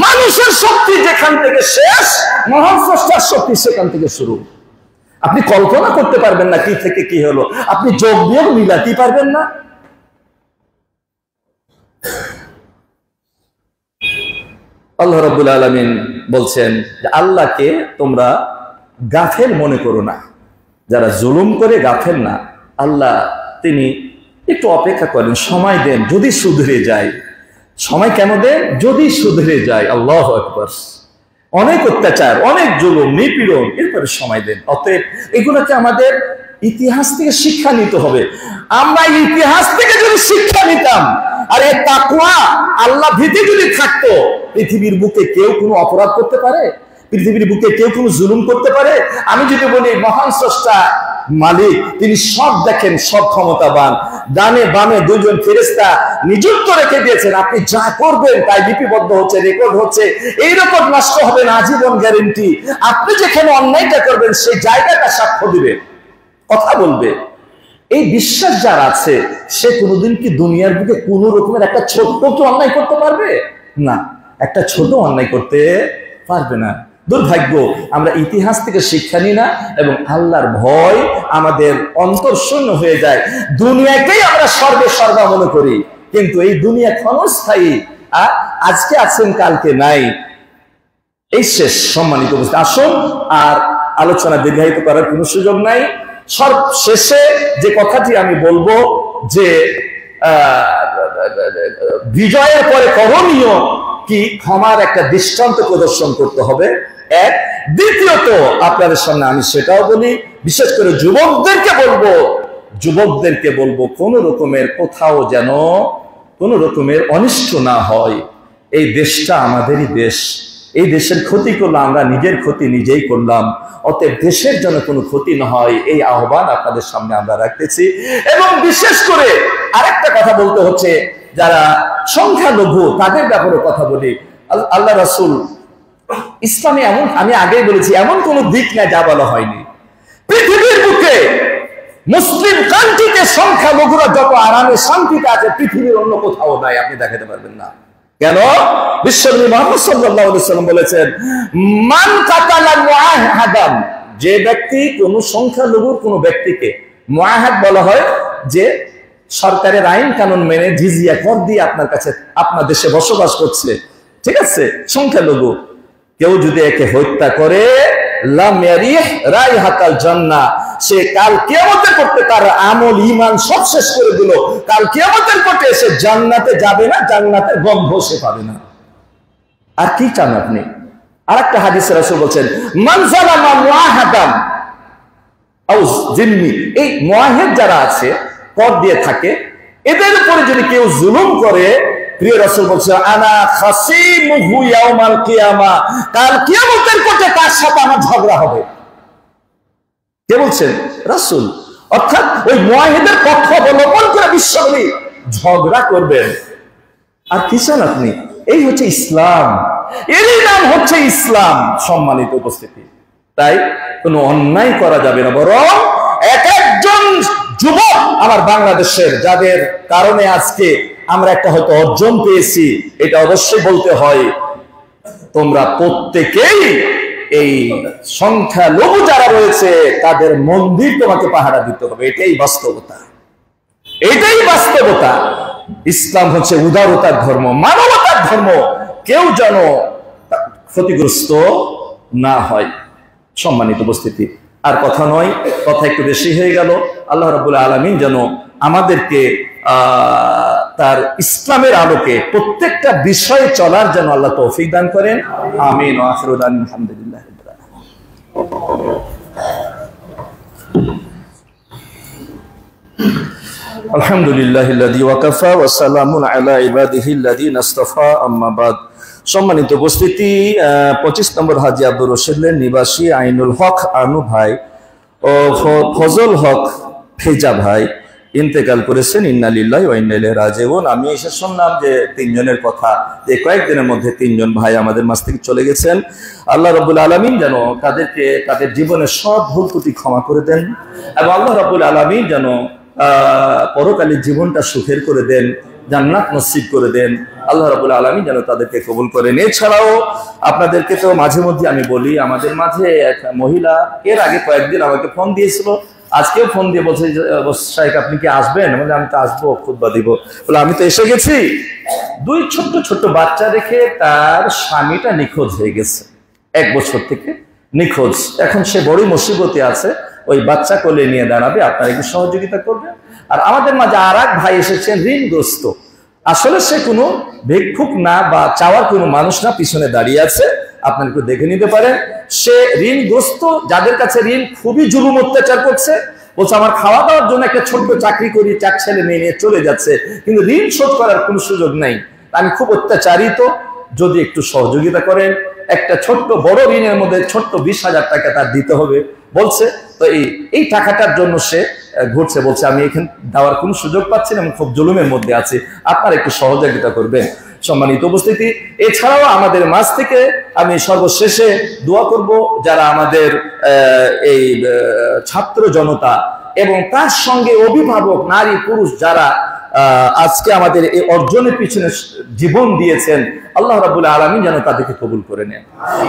মানুষের শক্তি যেখান থেকে শেষ, মহান স্রষ্টার শক্তি সেখান থেকে শুরু। আপনি কল্পনা করতে পারবেন না কি থেকে কি হলো, আপনি যোগ বিয়োগ মিলাতে পারবেন না। আল্লাহ রাব্বুল আলামিন বলছেন যে আল্লাহকে তোমরা গাফেল মনে করো না, যারা জুলুম করে গাফেল না। আল্লাহ তিনি একটু অপেক্ষা করেন, সময় দেন, যদি শুধরে যায়। সময় কেন দেন? যদি শুধরে যায়। আল্লাহু আকবার। অনেক অত্যাচার, অনেক জুলুম, নিপীড়ন, এরপরে সময় দেন। অতএব এগুলোকে আমাদের ইতিহাস থেকে শিক্ষা নিতে হবে। আমরা ইতিহাস থেকে যদি শিক্ষা নিতাম, আর এই তাকওয়া, আল্লাহ ভীতি যদি থাকতো, পৃথিবীর বুকে কেউ কোনো অপরাধ করতে পারে? পৃথিবীর বুকে কেউ কোনো জুলুম করতে পারে? আমি যদি বলি মহান স্রষ্টা মালিক, তিনি সব দেখেন, সব ক্ষমতাবান, ডানে বামে দুইজন ফেরেশতা নিযুক্ত রেখে দিয়েছেন, আপনি যা করবেন তাই লিপিবদ্ধ হচ্ছে, রেকর্ড হচ্ছে, এই রেকর্ড নষ্ট হবে না, আজীবন গ্যারেন্টি। আপনি যেখানে অন্যায়টা করবেন সেই জায়গাটা সাক্ষ্য দিবে, কথা বলবে। এই বিশ্বাস যার আছে, সে কোনোদিন কি দুনিয়ার বুকে কোন রকমের একটা ছোট্ট কি অন্যায় করতে পারবে? না, একটা ছোট অন্যায় করতে পারবে না। দুর্ভাগ্য, আমরা ইতিহাস থেকে শিক্ষা নিই না এবং আল্লাহর ভয় আমাদের অন্তর শূন্য হয়ে যায়। দুনিয়াকেই আমরা সর্বে সর্বা মনে করি, কিন্তু এই দুনিয়া ক্ষণস্থায়ী। আজকে আছেন, কালকে নাই, এই শেষ। সম্মানিত অবস্থা, আসুন আর আলোচনা দীর্ঘায়িত করার কোনো সুযোগ নাই। সর্বশেষে যে কথাটি আমি বলবো যে বিজয়ের পরে করণীয় কি? ক্ষমার একটা দৃষ্টান্ত প্রদর্শন করতে হবে, এক। দ্বিতীয়ত আপনাদের সামনে আমি সেটাও বলি, বিশেষ করে যুবকদেরকে বলবো কোন রকমের কোথাও যেন কোন রকমের অনিষ্ট না হয়। এই দেশটা আমাদেরই দেশ, এই দেশের ক্ষতি করলে আমরা নিজের ক্ষতি নিজেই করলাম। অতএব দেশের জন্য কোনো ক্ষতি না হয়, এই আহ্বান আপনাদের সামনে আমরা রাখতেছি। এবং বিশেষ করে আরেকটা কথা বলতে হচ্ছে, যারা সংখ্যালঘু তাদের ব্যাপারে কথা বলি। আল্লাহ রাসূল ইসলামে এমন, আমি আগেই বলেছি, এমন কোন দিক নাই যা বলা হয়নি। পৃথিবীর বুকে মুসলিম কান্ট্রিতে সংখ্যালঘুরা যত আরামে শান্তিতে আছে, পৃথিবীর অন্য কোথাও নাই, আপনি দেখাতে পারবেন না। কেন? বিশ্বনবী মুহাম্মদ সাল্লাল্লাহু আলাইহি ওয়াসাল্লাম বলেছেন, মান কাতালা মুআহাদান, যে ব্যক্তি কোন সংখ্যালঘুর কোন ব্যক্তিকে, মুআহাদ বলা হয় যে সরকারের আইন কানুন মেনে জিজিয়া কর দিয়ে আপনার কাছে, আপনার দেশে বসবাস করছে, ঠিক আছে, সংখ্যালঘু, কেউ যদি একে হত্যা করে লাম ইয়ারিহ রাইহাতাল জান্নাহ, সে কাল কিয়ামতের পথে তার আমল ঈমান সব শেষ করে দিল, কাল কিয়ামতের পথে সে জান্নাতে যাবে না, জান্নাতের গন্ধ সে পাবে না। আর কি চান আপনি? আরেকটা হাদিসে রাসূল বলেন মান যালামা মুআহাদান আও জিন্নি, এই মুআহিদ যারা আছে পথ দিয়ে থাকে, এদের উপরে যদি কেউ জুলুম করে, প্রিয় রাসূল বলেন আনা খাসিমুহু ইয়াউমাল কিয়ামা, কাল কিয়ামতের পথে তার সাথে আমার ঝগড়া হবে। কে বলছেন? রাসূল। অর্থাৎ ওই মুআহিদের পক্ষ অবলম্বন করে বিশ্বনবী ঝগড়া করবেন। আর কি চান আপনি? এই হচ্ছে ইসলাম, এরই নাম হচ্ছে ইসলাম। সম্মানিত উপস্থিতি, তাই কোনো অন্যায় করা যাবে না, বরং এক একজন যুবক আমার বাংলাদেশের, যাদের কারণে আজকে আমরা একটা হয়তো অর্জন পেয়েছি, এটা অবশ্যই বলতে হয়, তোমরা প্রত্যেকেই এই সংখ্যালঘু যারা রয়েছে তাদের মন্দির তোমাকে পাহারা দিতে হবে। এটাই বাস্তবতা, এটাই বাস্তবতা। ইসলাম হচ্ছে উদারতার ধর্ম, মানবতার ধর্ম। কেউ যেন ক্ষতিগ্রস্ত না হয়। সম্মানিত উপস্থিতি, আর কথা নয়, কথা একটু বেশি হয়ে গেল। আল্লাহ রাব্বুল আলামিন যেন আমাদেরকে তার ইসলামের আলোকে প্রত্যেকটা বিষয়ে চলার যেন আল্লাহ তৌফিক দান করেন। আমিন। ওয়া আখিরু দাওয়ানা আলহামদুলিল্লাহ। আলহামদুলিল্লাহিল্লাযী ওয়াকাফা ওয়া সালামুন আলা ইবাদিহিল্লাযীনা ইসতাফা, আম্মা বাদ। সম্মানিত উপস্থিতি, 25 নম্বর হাজী আব্দুর রশিদের নিবাসী আইনুল হক আনু ভাই ও ফজল হক ফেজা ভাই ইন্তেকাল করেছেন। ইন্না লিল্লাহি ওয়া ইন্না ইলাইহি রাজিউন। আমি এসে শুনলাম যে 3 জনের কথা, যে কয়েকদিনের মধ্যে 3 জন ভাই আমাদের মাঝ থেকে চলে গেছেন। আল্লাহ রাব্বুল আলামিন যেন তাদেরকে তাদের জীবনের সব ভুল ত্রুটি ক্ষমা করে দেন, এবং আল্লাহ রাব্বুল আলামিন যেন পরকালের জীবনটা সুখের করে দেন, জান্নাত নসিব করে দেন। আল্লাহ রাব্বুল আলামিন যেন তাদেরকে কবুল করেন। এছাড়াও আপনাদেরকে তো মাঝে মধ্যে আমি বলি, আমাদের মাঝে এক মহিলা এর আগে কয়েকদিন আমাকে ফোন দিয়েছিল, আজকেও ফোন দিয়ে বলছে শাইখ আপনি কি আসবেন? বলে আমি তো আসবো, খুতবা দিব। বলে আমি তো এসে গেছি। 2 ছোট্ট ছোট্ট বাচ্চা রেখে তার স্বামীটা নিখোঁজ হয়ে গেছে, 1 বছর থেকে নিখোঁজ। এখন সে বড়ই মুসিবতে আছে, ওই বাচ্চা কোলে নিয়ে দাঁড়াবে, আপনারা একটু সহযোগিতা করবেন। আর আমাদের মাঝে আর এক ভাই এসেছেন ঋণগ্রস্ত। আসলে সে কোনো ভিক্ষুক না বা চাওয়ার কোনো মানুষ না, পিছনে দাঁড়িয়ে আছে, আপনারা একটু দেখে নিতে পারেন। সে ঋণগ্রস্ত, যাদের কাছে ঋণ খুবই জুলুম অত্যাচার করছে। বলছে আমার খাওয়া দাওয়ার জন্য একটা ছোট্ট চাকরি করি, 4 ছেলে মেয়ে নিয়ে চলে যাচ্ছে, কিন্তু ঋণ শোধ করার কোনো সুযোগ নাই। আমি খুব অত্যাচারিত, যদি একটু সহযোগিতা করেন। একটা ছোট্ট বড় ঋণের মধ্যে ছোট্ট 20,000 টাকা তার দিতে হবে বলছে। তো এই টাকাটার জন্য সে ঘুরছে, বলছে আমি এখানে দেওয়ার কোনো সুযোগ পাচ্ছি না, আমি খুব জুলুমের মধ্যে আছি, আপনারা একটু সহযোগিতা করবেন। সম্মানিত উপস্থিতি, এছাড়াও আমাদের মাঝ থেকে আমি সর্বশেষে দোয়া করব, যারা আমাদের এই ছাত্র জনতা এবং তার সঙ্গে অভিভাবক নারী পুরুষ যারা আজকে আমাদের এই অর্জনের পিছনে জীবন দিয়েছেন, আল্লাহ রাব্বুল আলামিন যেন তাদেরকে কবুল করে নেন,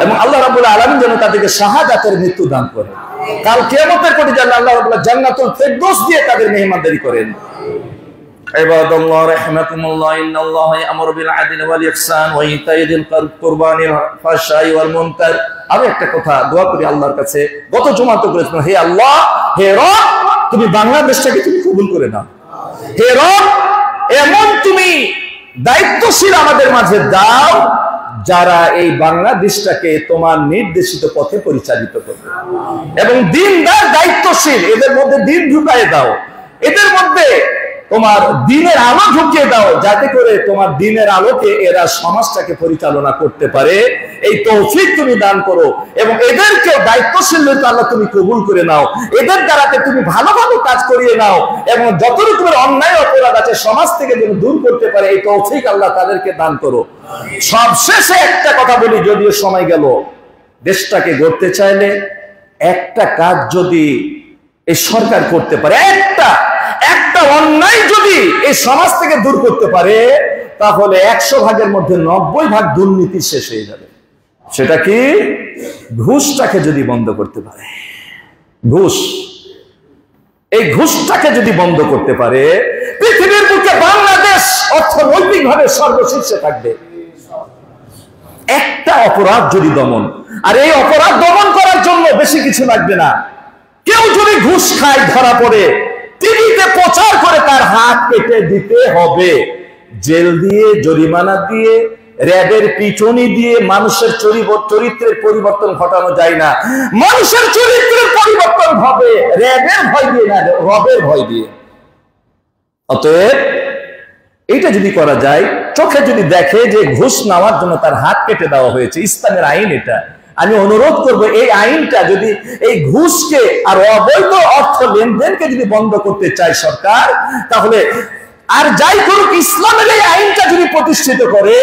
এবং আল্লাহ রাব্বুল আলামিন যেন তাদেরকে শাহাদাতের মৃত্যু দান করেন। কাল কিয়ামতের কোটে যেন আল্লাহ রাব্বুল জান্নাতুল ফিরদৌস দিয়ে তাদের মেহমানদারি করেন। ইবাদাল্লাহ রাহিমাকুমুল্লাহ, ইন্নাল্লাহা ইয়ামুরু বিল আদলি ওয়াল ইহসান ওয়া ইতা'i যিল কুরবানিল ফাহশাই ওয়াল মুনকার। আমি একটা কথা দোয়া করি আল্লাহর কাছে, গত জুমাতে করেছিলাম, হে আল্লাহ, হে রব, তুমি বাংলাদেশটাকে তুমি কবুল করে নাও। হে রব, এমন তুমি দায়িত্বশীল আমাদের মাঝে দাও, যারা এই বাংলাদেশটাকে তোমার নির্দেশিত পথে পরিচালিত করবে, এবং দিনদার দায়িত্বশীল, এদের মধ্যে দিন ঢুকায় দাও, এদের মধ্যে তোমার দিনের আলো ঢুকিয়ে দাও, যাতে করে তোমার দিনের আলোকে এরা সমাজটাকে পরিচালনা করতে পারে। এই তৌফিক তুমি দান করো, এবং এদেরকে দায়িত্বশীল আল্লাহ তুমি কবুল করে নাও, এদের দ্বারাতে তুমি ভালো ভালো কাজ করিয়ে নাও, এবং যত রকমের অন্যায় অপরাধ আছে সমাজ থেকে যেন দূর করতে পারে, এই তৌফিক আল্লাহ তাদেরকে দান করো। সবশেষে একটা কথা বলি, যদিও সময় গেল, দেশটাকে গড়তে চাইলে একটা কাজ যদি এই সরকার করতে পারে, একটা অন্যায় যদি এই সমাজ থেকে দূর করতে পারে, তাহলে 100 ভাগের মধ্যে 90 ভাগ দুর্নীতি শেষ হয়ে যাবে। সেটা কি? ঘুষটাকে যদি বন্ধ করতে পারে, ঘুষ, এই ঘুষটাকে যদি বন্ধ করতে পারে, পৃথিবীর বুকে বাংলাদেশ অর্থনৈতিকভাবে সর্বশীর্ষে থাকবে। একটা অপরাধ যদি দমন, আর এই অপরাধ দমন করার জন্য বেশি কিছু লাগবে না। কেউ যদি ঘুষ খায় ধরা পড়ে, টিভিতে প্রচার করে তার হাত কেটে দিতে হবে। জেল দিয়ে, জরিমানা দিয়ে, র্যাবের পিটুনি দিয়ে মানুষের চরিত্রের পরিবর্তন ঘটানো যায় না। মানুষের চরিত্রের পরিবর্তন হবে র্যাবের ভয় দিয়ে না, রবের ভয় দিয়ে। অতএব এইটা যদি করা যায়, চোখে যদি দেখে যে ঘুষ নেওয়ার জন্য তার হাত কেটে দেওয়া হয়েছে, ইসলামের আইন এটা, আমি অনুরোধ করব এই আইনটা যদি, এই ঘুষকে আর অবৈধ অর্থ লেনদেনকে যদি বন্ধ করতে চায় সরকার, তাহলে আর যাই করুক ইসলামের এই আইনটা যদি প্রতিষ্ঠিত করে,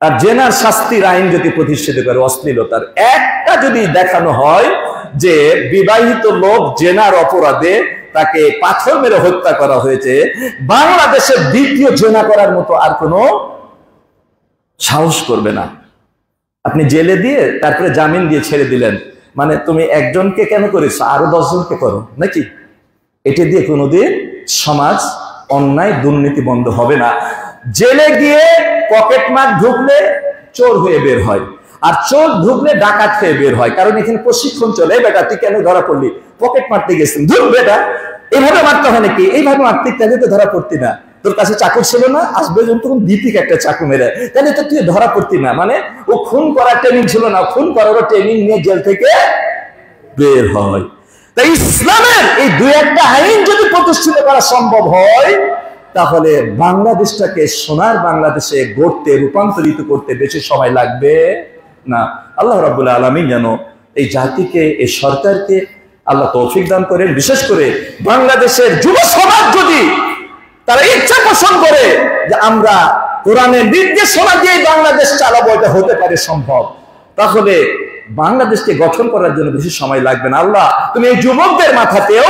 আর জেনার শাস্তির আইন যদি প্রতিষ্ঠিত করে, অশ্লীলতার একটা যদি দেখানো হয় যে বিবাহিত লোক জেনার অপরাধে তাকে পাথর মেরে হত্যা করা হয়েছে, বাংলাদেশের দ্বিতীয় জেনা করার মতো আর কোনো সাহস করবে না। আপনি জেলে দিয়ে তারপরে জামিন দিয়ে ছেড়ে দিলেন, মানে তুমি একজনকে কেন করেছো, আরো 10 জনকে করো নাকি? এটা দিয়ে কোনোদিন সমাজ অন্যায় দুর্নীতি বন্ধ হবে না। জেলে গিয়ে পকেট মার ঢুকলে চোর হয়ে বের হয়, আর চোর ঢুকলে ডাকাত হয়ে বের হয়, কারণ এখানে প্রশিক্ষণ চলে। বেটা তুই কেন ধরা পড়লি? পকেট মারতে গেছেন, ধুর বেটা এইভাবে মারতে হয় নাকি? এইভাবে মারতে তাহলে তো ধরা পড়তি না। তোর কাছে চাকু ছিল না, আসবে যখন দিতিক একটা চাকু মেরে, তাহলে তো তুই ধরা পড়তি না। মানে ও খুন করার ট্রেনিং ছিল না, খুন করারও ট্রেনিং নিয়ে জেল থেকে বের হয়। তাই ইসলামের এই দুই একটা আইন যদি প্রতিষ্ঠিত করা সম্ভব হয়, তাহলে বাংলাদেশটাকে সোনার বাংলাদেশে গড়তে, রূপান্তরিত করতে বেশি সময় লাগবে না। আল্লাহ রাব্বুল আলামিন যেন এই জাতিকে, এই সরকারকে আল্লাহ তৌফিক দান করেন। বিশেষ করে বাংলাদেশের যুব সমাজ যদি তারা ইচ্ছা পোষণ করে যে আমরা কোরআনের নির্দেশনা দিয়ে বাংলাদেশ চালাবো, এটা হতে পারে সম্ভব, তাহলে বাংলাদেশকে গঠন করার জন্য বেশি সময় লাগবে না। আল্লাহ তুমি এই যুবকদের মাথাতেও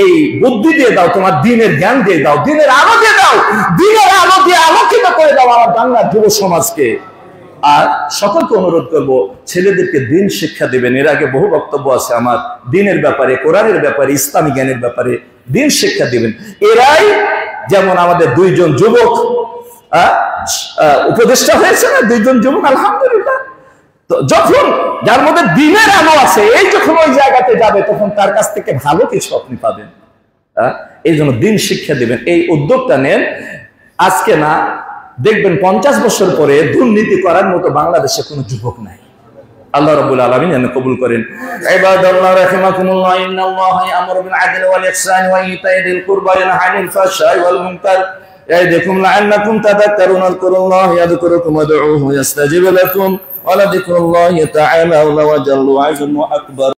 এই বুদ্ধি দিয়ে দাও, তোমার দিনের জ্ঞান দিয়ে দাও, দিনের আলো দিয়ে দাও, দিনের আলো দিয়ে আলোকিত করে দাও আমার বাংলার যুব সমাজকে। আর সকলকে অনুরোধ করব, ছেলেদেরকে দিন শিক্ষা দিবেন। এর আগে বহু বক্তব্য আছে আমার, দিনের ব্যাপারে, কোরআনের ব্যাপারে, ইসলামী জ্ঞানের ব্যাপারে দিন শিক্ষা দিবেন। এরাই যেমন আমাদের 2 জন যুবক উপদেষ্টা হয়েছে না, 2 জন যুবক, আলহামদুলিল্লাহ। তো যখন যার মধ্যে দিনের আলো আছে, এই যখন ওই জায়গাতে যাবে, তখন তার কাছ থেকে ভালো কিছু আপনি পাবেন। এই জন্য দিন শিক্ষা দিবেন, এই উদ্যোগটা নেন। আজকে না, দেখবেন 50 বছর পরে দুর্নীতি করার মতো বাংলাদেশে কোনো যুবক নাই। আল্লাহ রাব্বুল আলামিন যেন কবুল করেন। ইবাদাল্লাহ রাহিমাকুমুল্লাহ, ইন্নাল্লাহা ইয়া'মুরু বিল আদলি ওয়াল ইহসানি ওয়া ইতা'i যিল কুরবা ওয়া ইয়ানহা আনিল ফাহশাই ওয়াল মুনকার ইয়া'iদুকুম লা'আল্লাকুম তাযাক্কারুন। আযকুরুল্লাহা ইয়াযকুরুকুম ওয়াদউহু ইয়াস্তাজিব লাকুম ওয়া লাযিকরুল্লাহি তাআলা ওয়া জাল্লু আ'যম ওয়া আকবার।